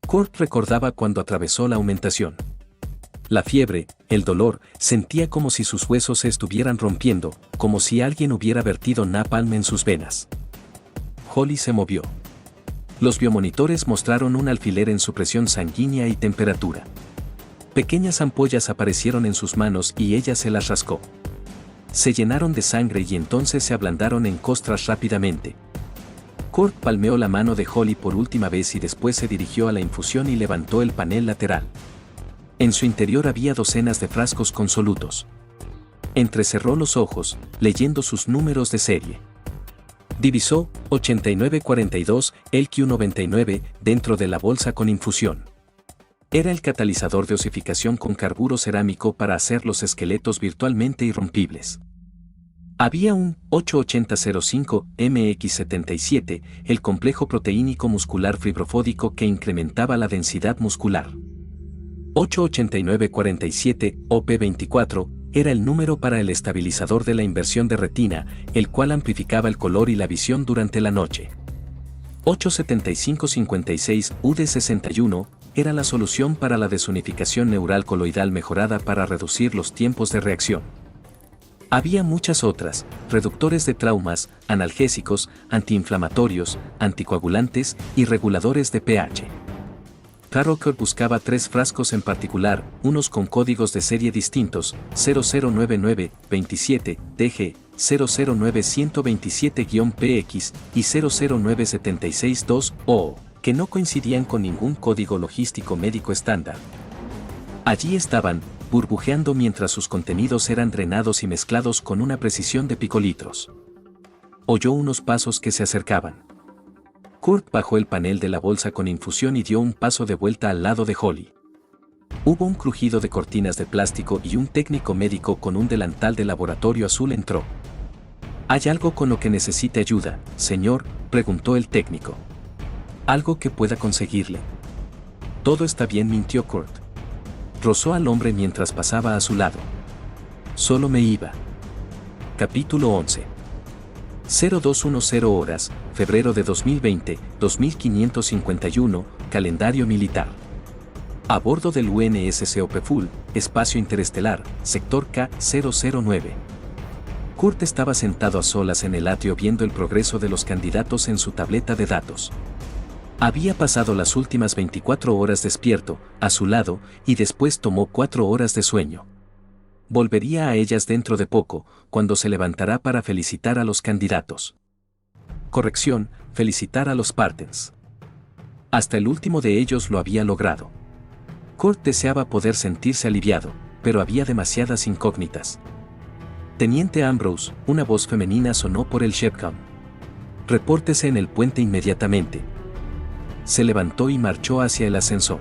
Kurt recordaba cuando atravesó la aumentación. La fiebre, el dolor, sentía como si sus huesos se estuvieran rompiendo, como si alguien hubiera vertido napalm en sus venas. Holly se movió. Los biomonitores mostraron un alfiler en su presión sanguínea y temperatura. Pequeñas ampollas aparecieron en sus manos y ella se las rascó. Se llenaron de sangre y entonces se ablandaron en costras rápidamente. Kurt palmeó la mano de Holly por última vez y después se dirigió a la infusión y levantó el panel lateral. En su interior había docenas de frascos con solutos. Entrecerró los ojos, leyendo sus números de serie. Divisó 8942 LQ99 dentro de la bolsa con infusión. Era el catalizador de osificación con carburo cerámico para hacer los esqueletos virtualmente irrompibles. Había un 8805 MX77, el complejo proteínico muscular fibrofódico que incrementaba la densidad muscular. 88947 OP24 era el número para el estabilizador de la inversión de retina, el cual amplificaba el color y la visión durante la noche. 87556 UD61 era la solución para la desunificación neural coloidal mejorada para reducir los tiempos de reacción. Había muchas otras, reductores de traumas, analgésicos, antiinflamatorios, anticoagulantes y reguladores de pH. Kurt buscaba 3 frascos en particular, unos con códigos de serie distintos, 0099-27-DG, 009127-PX y 009762-O, que no coincidían con ningún código logístico médico estándar. Allí estaban, burbujeando mientras sus contenidos eran drenados y mezclados con una precisión de picolitros. Oyó unos pasos que se acercaban. Kurt bajó el panel de la bolsa con infusión y dio un paso de vuelta al lado de Holly. Hubo un crujido de cortinas de plástico y un técnico médico con un delantal de laboratorio azul entró. ¿Hay algo con lo que necesite ayuda, señor?, preguntó el técnico. ¿Algo que pueda conseguirle? Todo está bien, mintió Kurt. Rozó al hombre mientras pasaba a su lado. Solo me iba. Capítulo 11. 0210 horas, febrero de 2020, 2551, calendario militar. A bordo del UNSCOP Full, espacio interestelar, sector K009. Kurt estaba sentado a solas en el atrio viendo el progreso de los candidatos en su tableta de datos. Había pasado las últimas 24 horas despierto, a su lado, y después tomó 4 horas de sueño. Volvería a ellas dentro de poco, cuando se levantará para felicitar a los candidatos. Corrección, felicitar a los Spartans. Hasta el último de ellos lo había logrado. Kurt deseaba poder sentirse aliviado, pero había demasiadas incógnitas. Teniente Ambrose, una voz femenina sonó por el Shepcom. Repórtese en el puente inmediatamente. Se levantó y marchó hacia el ascensor.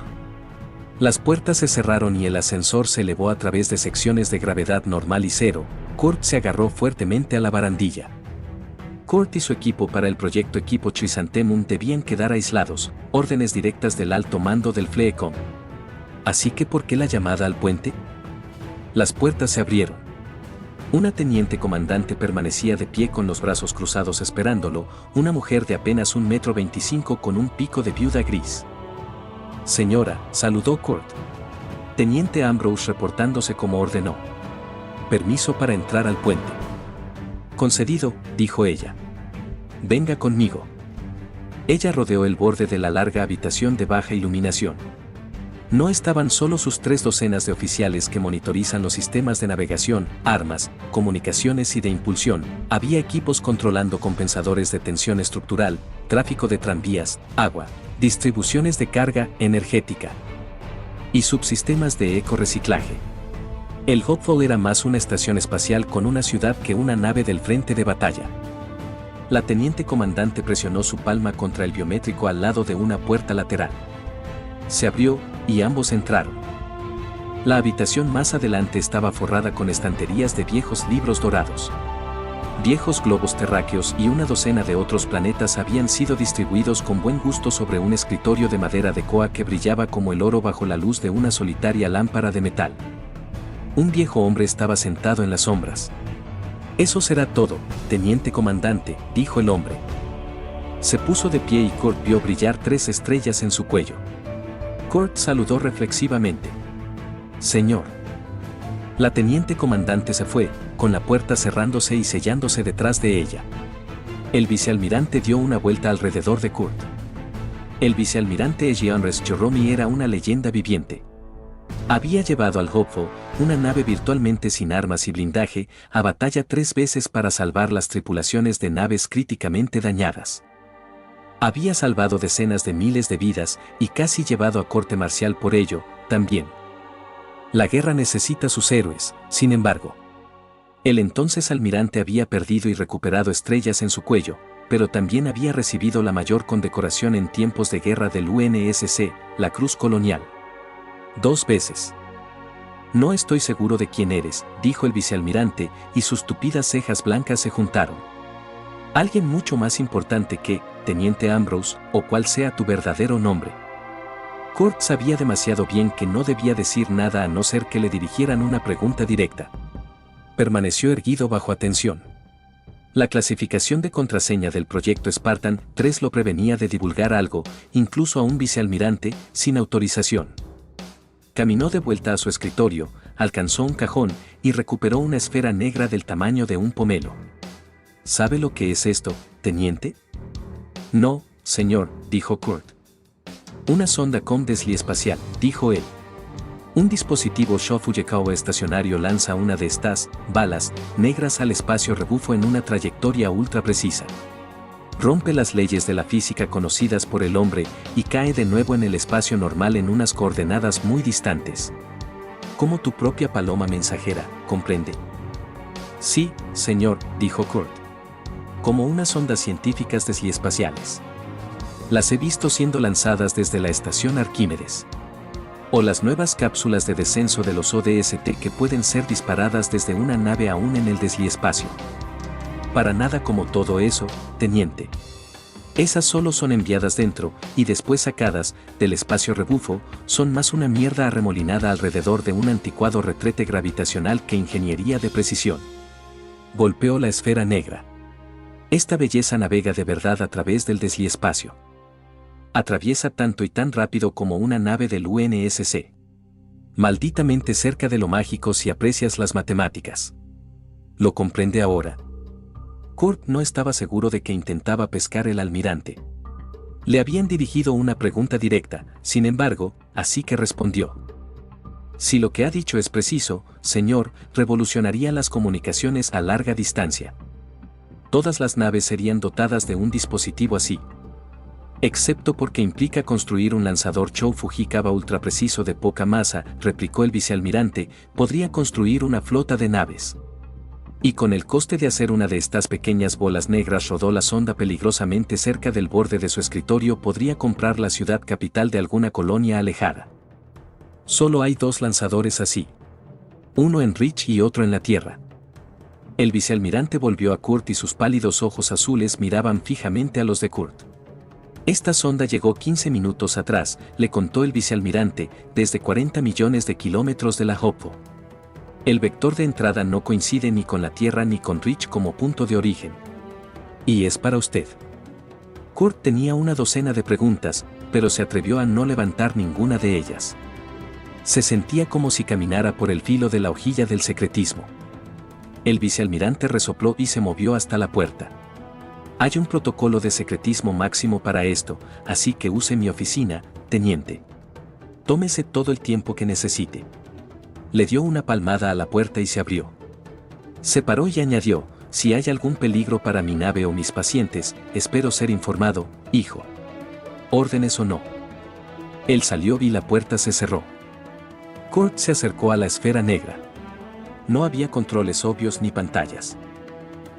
Las puertas se cerraron y el ascensor se elevó a través de secciones de gravedad normal y cero. Kurt se agarró fuertemente a la barandilla. Kurt y su equipo para el proyecto Equipo Chrysanthemum debían quedar aislados, órdenes directas del alto mando del FLECOM. Así que ¿por qué la llamada al puente? Las puertas se abrieron. Una teniente comandante permanecía de pie con los brazos cruzados esperándolo, una mujer de apenas 1,25 m con un pico de viuda gris. Señora, saludó Kurt. Teniente Ambrose reportándose como ordenó. Permiso para entrar al puente. Concedido, dijo ella. Venga conmigo. Ella rodeó el borde de la larga habitación de baja iluminación. No estaban solo sus 3 docenas de oficiales que monitorizan los sistemas de navegación, armas, comunicaciones y de impulsión, había equipos controlando compensadores de tensión estructural, tráfico de tranvías, agua, distribuciones de carga energética y subsistemas de eco-reciclaje. El Hopeful era más una estación espacial con una ciudad que una nave del frente de batalla. La teniente comandante presionó su palma contra el biométrico al lado de una puerta lateral. Se abrió, y ambos entraron. La habitación más adelante estaba forrada con estanterías de viejos libros dorados. Viejos globos terráqueos y una docena de otros planetas habían sido distribuidos con buen gusto sobre un escritorio de madera de coa que brillaba como el oro bajo la luz de una solitaria lámpara de metal. Un viejo hombre estaba sentado en las sombras. Eso será todo, teniente comandante, dijo el hombre. Se puso de pie y Kurt vio brillar 3 estrellas en su cuello. Kurt saludó reflexivamente. Señor. La teniente comandante se fue, con la puerta cerrándose y sellándose detrás de ella. El vicealmirante dio una vuelta alrededor de Kurt. El vicealmirante Jean-Res Joromi era una leyenda viviente. Había llevado al Hopeful, una nave virtualmente sin armas y blindaje, a batalla 3 veces para salvar las tripulaciones de naves críticamente dañadas. Había salvado decenas de miles de vidas y casi llevado a corte marcial por ello, también. La guerra necesita sus héroes, sin embargo. El entonces almirante había perdido y recuperado estrellas en su cuello, pero también había recibido la mayor condecoración en tiempos de guerra del UNSC, la Cruz Colonial. 2 veces. No estoy seguro de quién eres, dijo el vicealmirante, y sus tupidas cejas blancas se juntaron. Alguien mucho más importante que, teniente Ambrose, o cual sea tu verdadero nombre. Kurt sabía demasiado bien que no debía decir nada a no ser que le dirigieran una pregunta directa. Permaneció erguido bajo atención. La clasificación de contraseña del proyecto Spartan 3 lo prevenía de divulgar algo, incluso a un vicealmirante, sin autorización. Caminó de vuelta a su escritorio, alcanzó un cajón y recuperó una esfera negra del tamaño de un pomelo. ¿Sabe lo que es esto, teniente? No, señor, dijo Kurt. Una sonda Comdesli espacial, dijo él. Un dispositivo Shōfuyekawa estacionario lanza una de estas balas negras al espacio rebufo en una trayectoria ultra precisa. Rompe las leyes de la física conocidas por el hombre y cae de nuevo en el espacio normal en unas coordenadas muy distantes. Como tu propia paloma mensajera, ¿comprende? Sí, señor, dijo Kurt. Como unas ondas científicas desliespaciales. Las he visto siendo lanzadas desde la estación Arquímedes. O las nuevas cápsulas de descenso de los ODST que pueden ser disparadas desde una nave aún en el desliespacio. Para nada como todo eso, teniente. Esas solo son enviadas dentro, y después sacadas, del espacio rebufo, son más una mierda arremolinada alrededor de un anticuado retrete gravitacional que ingeniería de precisión. Golpeó la esfera negra. Esta belleza navega de verdad a través del desliespacio. Atraviesa tanto y tan rápido como una nave del UNSC. Malditamente cerca de lo mágico si aprecias las matemáticas. ¿Lo comprende ahora? Kurt no estaba seguro de que intentaba pescar el almirante. Le habían dirigido una pregunta directa, sin embargo, así que respondió. Si lo que ha dicho es preciso, señor, revolucionaría las comunicaciones a larga distancia. Todas las naves serían dotadas de un dispositivo así. Excepto porque implica construir un lanzador Shōfujekawa ultra preciso de poca masa, replicó el vicealmirante, podría construir una flota de naves. Y con el coste de hacer una de estas pequeñas bolas negras rodó la sonda peligrosamente cerca del borde de su escritorio, podría comprar la ciudad capital de alguna colonia alejada. Solo hay 2 lanzadores así. Uno en Reach y otro en la Tierra. El vicealmirante volvió a Kurt y sus pálidos ojos azules miraban fijamente a los de Kurt. Esta sonda llegó 15 minutos atrás, le contó el vicealmirante, desde 40 millones de kilómetros de la Hopeful. El vector de entrada no coincide ni con la Tierra ni con Rich como punto de origen. Y es para usted. Kurt tenía una docena de preguntas, pero se atrevió a no levantar ninguna de ellas. Se sentía como si caminara por el filo de la hojilla del secretismo. El vicealmirante resopló y se movió hasta la puerta. Hay un protocolo de secretismo máximo para esto, así que use mi oficina, teniente. Tómese todo el tiempo que necesite. Le dio una palmada a la puerta y se abrió. Se paró y añadió: si hay algún peligro para mi nave o mis pacientes, espero ser informado, hijo. Órdenes o no. Él salió y la puerta se cerró. Kurt se acercó a la esfera negra. No había controles obvios ni pantallas.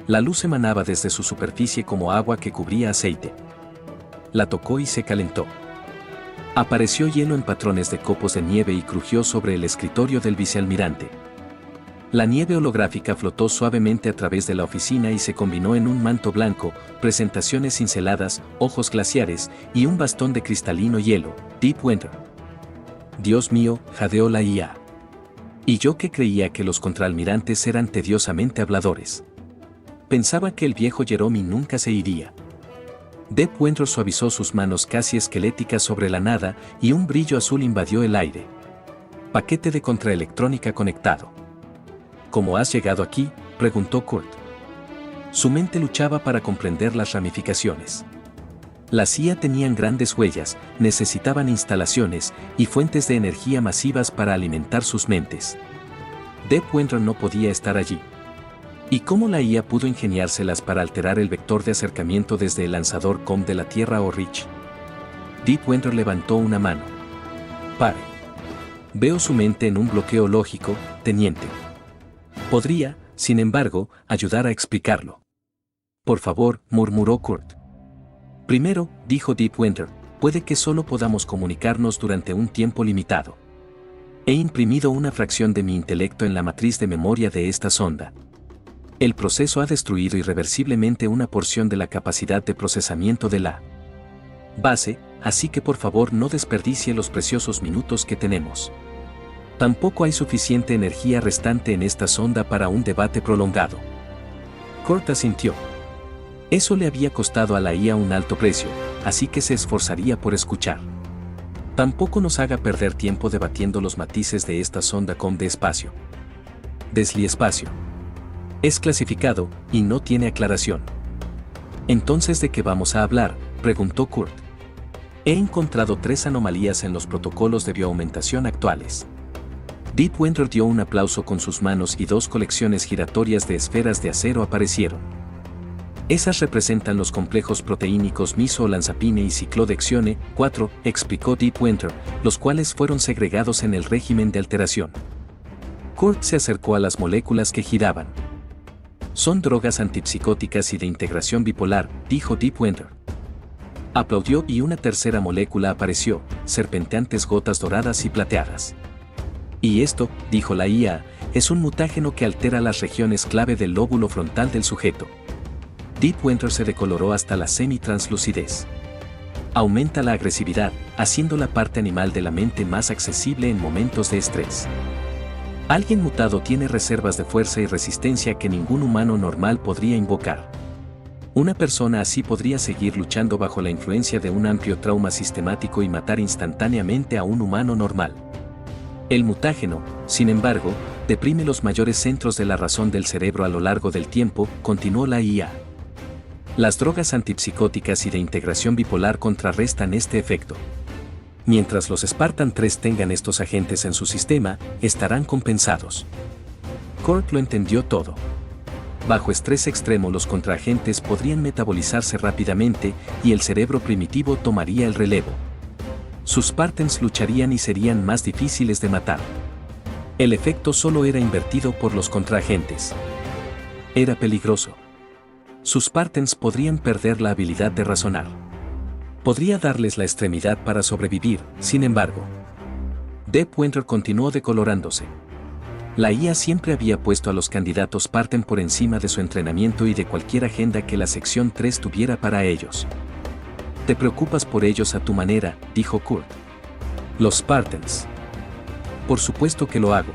La luz emanaba desde su superficie como agua que cubría aceite. La tocó y se calentó. Apareció hielo en patrones de copos de nieve y crujió sobre el escritorio del vicealmirante. La nieve holográfica flotó suavemente a través de la oficina y se combinó en un manto blanco, presentaciones cinceladas, ojos glaciares y un bastón de cristalino hielo. Deep Winter. Dios mío, jadeó la IA. Y yo que creía que los contraalmirantes eran tediosamente habladores. Pensaba que el viejo Jerome nunca se iría. Deep Winter suavizó sus manos casi esqueléticas sobre la nada y un brillo azul invadió el aire. Paquete de contraelectrónica conectado. ¿Cómo has llegado aquí?, preguntó Kurt. Su mente luchaba para comprender las ramificaciones. Las IA tenían grandes huellas, necesitaban instalaciones y fuentes de energía masivas para alimentar sus mentes. Deep Winter no podía estar allí. ¿Y cómo la IA pudo ingeniárselas para alterar el vector de acercamiento desde el lanzador COM de la Tierra o Rich? Deep Winter levantó una mano. Pare. Veo su mente en un bloqueo lógico, teniente. Podría, sin embargo, ayudar a explicarlo. Por favor, murmuró Kurt. Primero, dijo Deep Winter, puede que solo podamos comunicarnos durante un tiempo limitado. He imprimido una fracción de mi intelecto en la matriz de memoria de esta sonda. El proceso ha destruido irreversiblemente una porción de la capacidad de procesamiento de la base, así que por favor no desperdicie los preciosos minutos que tenemos. Tampoco hay suficiente energía restante en esta sonda para un debate prolongado. Kurt asintió. Eso le había costado a la IA un alto precio, así que se esforzaría por escuchar. Tampoco nos haga perder tiempo debatiendo los matices de esta sonda COM de espacio. Desli espacio. Es clasificado y no tiene aclaración. ¿Entonces de qué vamos a hablar?, preguntó Kurt. He encontrado 3 anomalías en los protocolos de bioaumentación actuales. Deep Winter dio un aplauso con sus manos y 2 colecciones giratorias de esferas de acero aparecieron. Esas representan los complejos proteínicos misolanzapine y ciclodexione 4, explicó Deep Winter, los cuales fueron segregados en el régimen de alteración. Kurt se acercó a las moléculas que giraban. Son drogas antipsicóticas y de integración bipolar, dijo Deep Winter. Aplaudió y una tercera molécula apareció, serpenteantes gotas doradas y plateadas. Y esto, dijo la IA, es un mutágeno que altera las regiones clave del lóbulo frontal del sujeto. Deep Winter se decoloró hasta la semi-translucidez. Aumenta la agresividad, haciendo la parte animal de la mente más accesible en momentos de estrés. Alguien mutado tiene reservas de fuerza y resistencia que ningún humano normal podría invocar. Una persona así podría seguir luchando bajo la influencia de un amplio trauma sistemático y matar instantáneamente a un humano normal. El mutágeno, sin embargo, deprime los mayores centros de la razón del cerebro a lo largo del tiempo, continuó la IA. Las drogas antipsicóticas y de integración bipolar contrarrestan este efecto. Mientras los Spartan 3 tengan estos agentes en su sistema, estarán compensados. Kurt lo entendió todo. Bajo estrés extremo los contraagentes podrían metabolizarse rápidamente y el cerebro primitivo tomaría el relevo. Sus Spartans lucharían y serían más difíciles de matar. El efecto solo era invertido por los contraagentes. Era peligroso. Sus Spartans podrían perder la habilidad de razonar. Podría darles la extremidad para sobrevivir, sin embargo. Deep Winter continuó decolorándose. La IA siempre había puesto a los candidatos Spartan por encima de su entrenamiento y de cualquier agenda que la sección 3 tuviera para ellos. Te preocupas por ellos a tu manera, dijo Kurt. Los Spartans. Por supuesto que lo hago.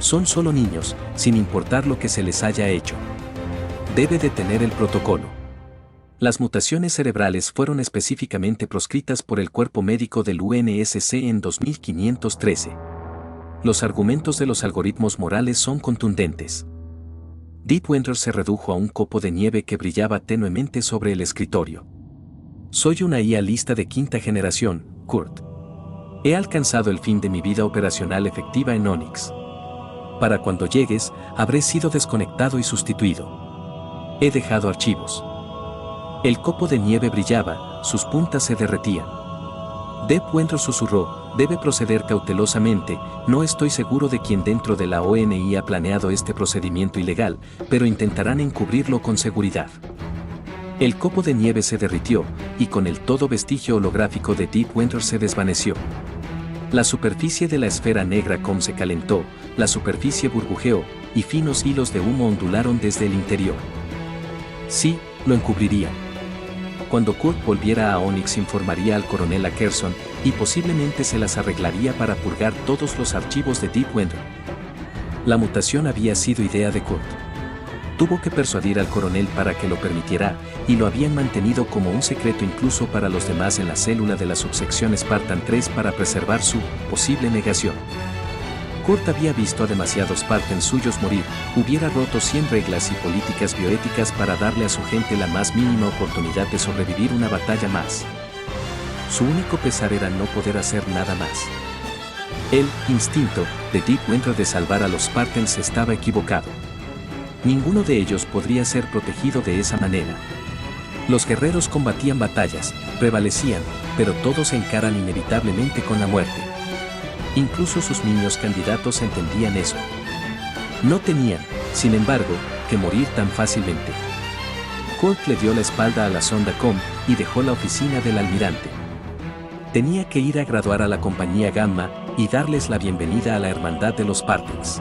Son solo niños, sin importar lo que se les haya hecho. Debe detener el protocolo. Las mutaciones cerebrales fueron específicamente proscritas por el cuerpo médico del UNSC en 2513. Los argumentos de los algoritmos morales son contundentes. Deepwater se redujo a un copo de nieve que brillaba tenuemente sobre el escritorio. Soy una IA lista de quinta generación, Kurt. He alcanzado el fin de mi vida operacional efectiva en Onyx. Para cuando llegues, habré sido desconectado y sustituido. He dejado archivos. El copo de nieve brillaba, sus puntas se derretían. Deepwater susurró, debe proceder cautelosamente, no estoy seguro de quién dentro de la ONI ha planeado este procedimiento ilegal, pero intentarán encubrirlo con seguridad. El copo de nieve se derritió, y con el todo vestigio holográfico de Deepwater se desvaneció. La superficie de la esfera negra com se calentó, la superficie burbujeó, y finos hilos de humo ondularon desde el interior. Sí, lo encubrirían. Cuando Kurt volviera a Onyx informaría al coronel Ackerson, y posiblemente se las arreglaría para purgar todos los archivos de Deepwater. La mutación había sido idea de Kurt. Tuvo que persuadir al coronel para que lo permitiera, y lo habían mantenido como un secreto incluso para los demás en la célula de la subsección Spartan 3 para preservar su posible negación. Kurt había visto a demasiados Spartans suyos morir, hubiera roto 100 reglas y políticas bioéticas para darle a su gente la más mínima oportunidad de sobrevivir una batalla más. Su único pesar era no poder hacer nada más. El instinto de Deepwater de salvar a los Spartans estaba equivocado. Ninguno de ellos podría ser protegido de esa manera. Los guerreros combatían batallas, prevalecían, pero todos se encaran inevitablemente con la muerte. Incluso sus niños candidatos entendían eso. No tenían, sin embargo, que morir tan fácilmente. Kurt le dio la espalda a la sonda Com y dejó la oficina del almirante. Tenía que ir a graduar a la compañía Gamma y darles la bienvenida a la hermandad de los Spartans.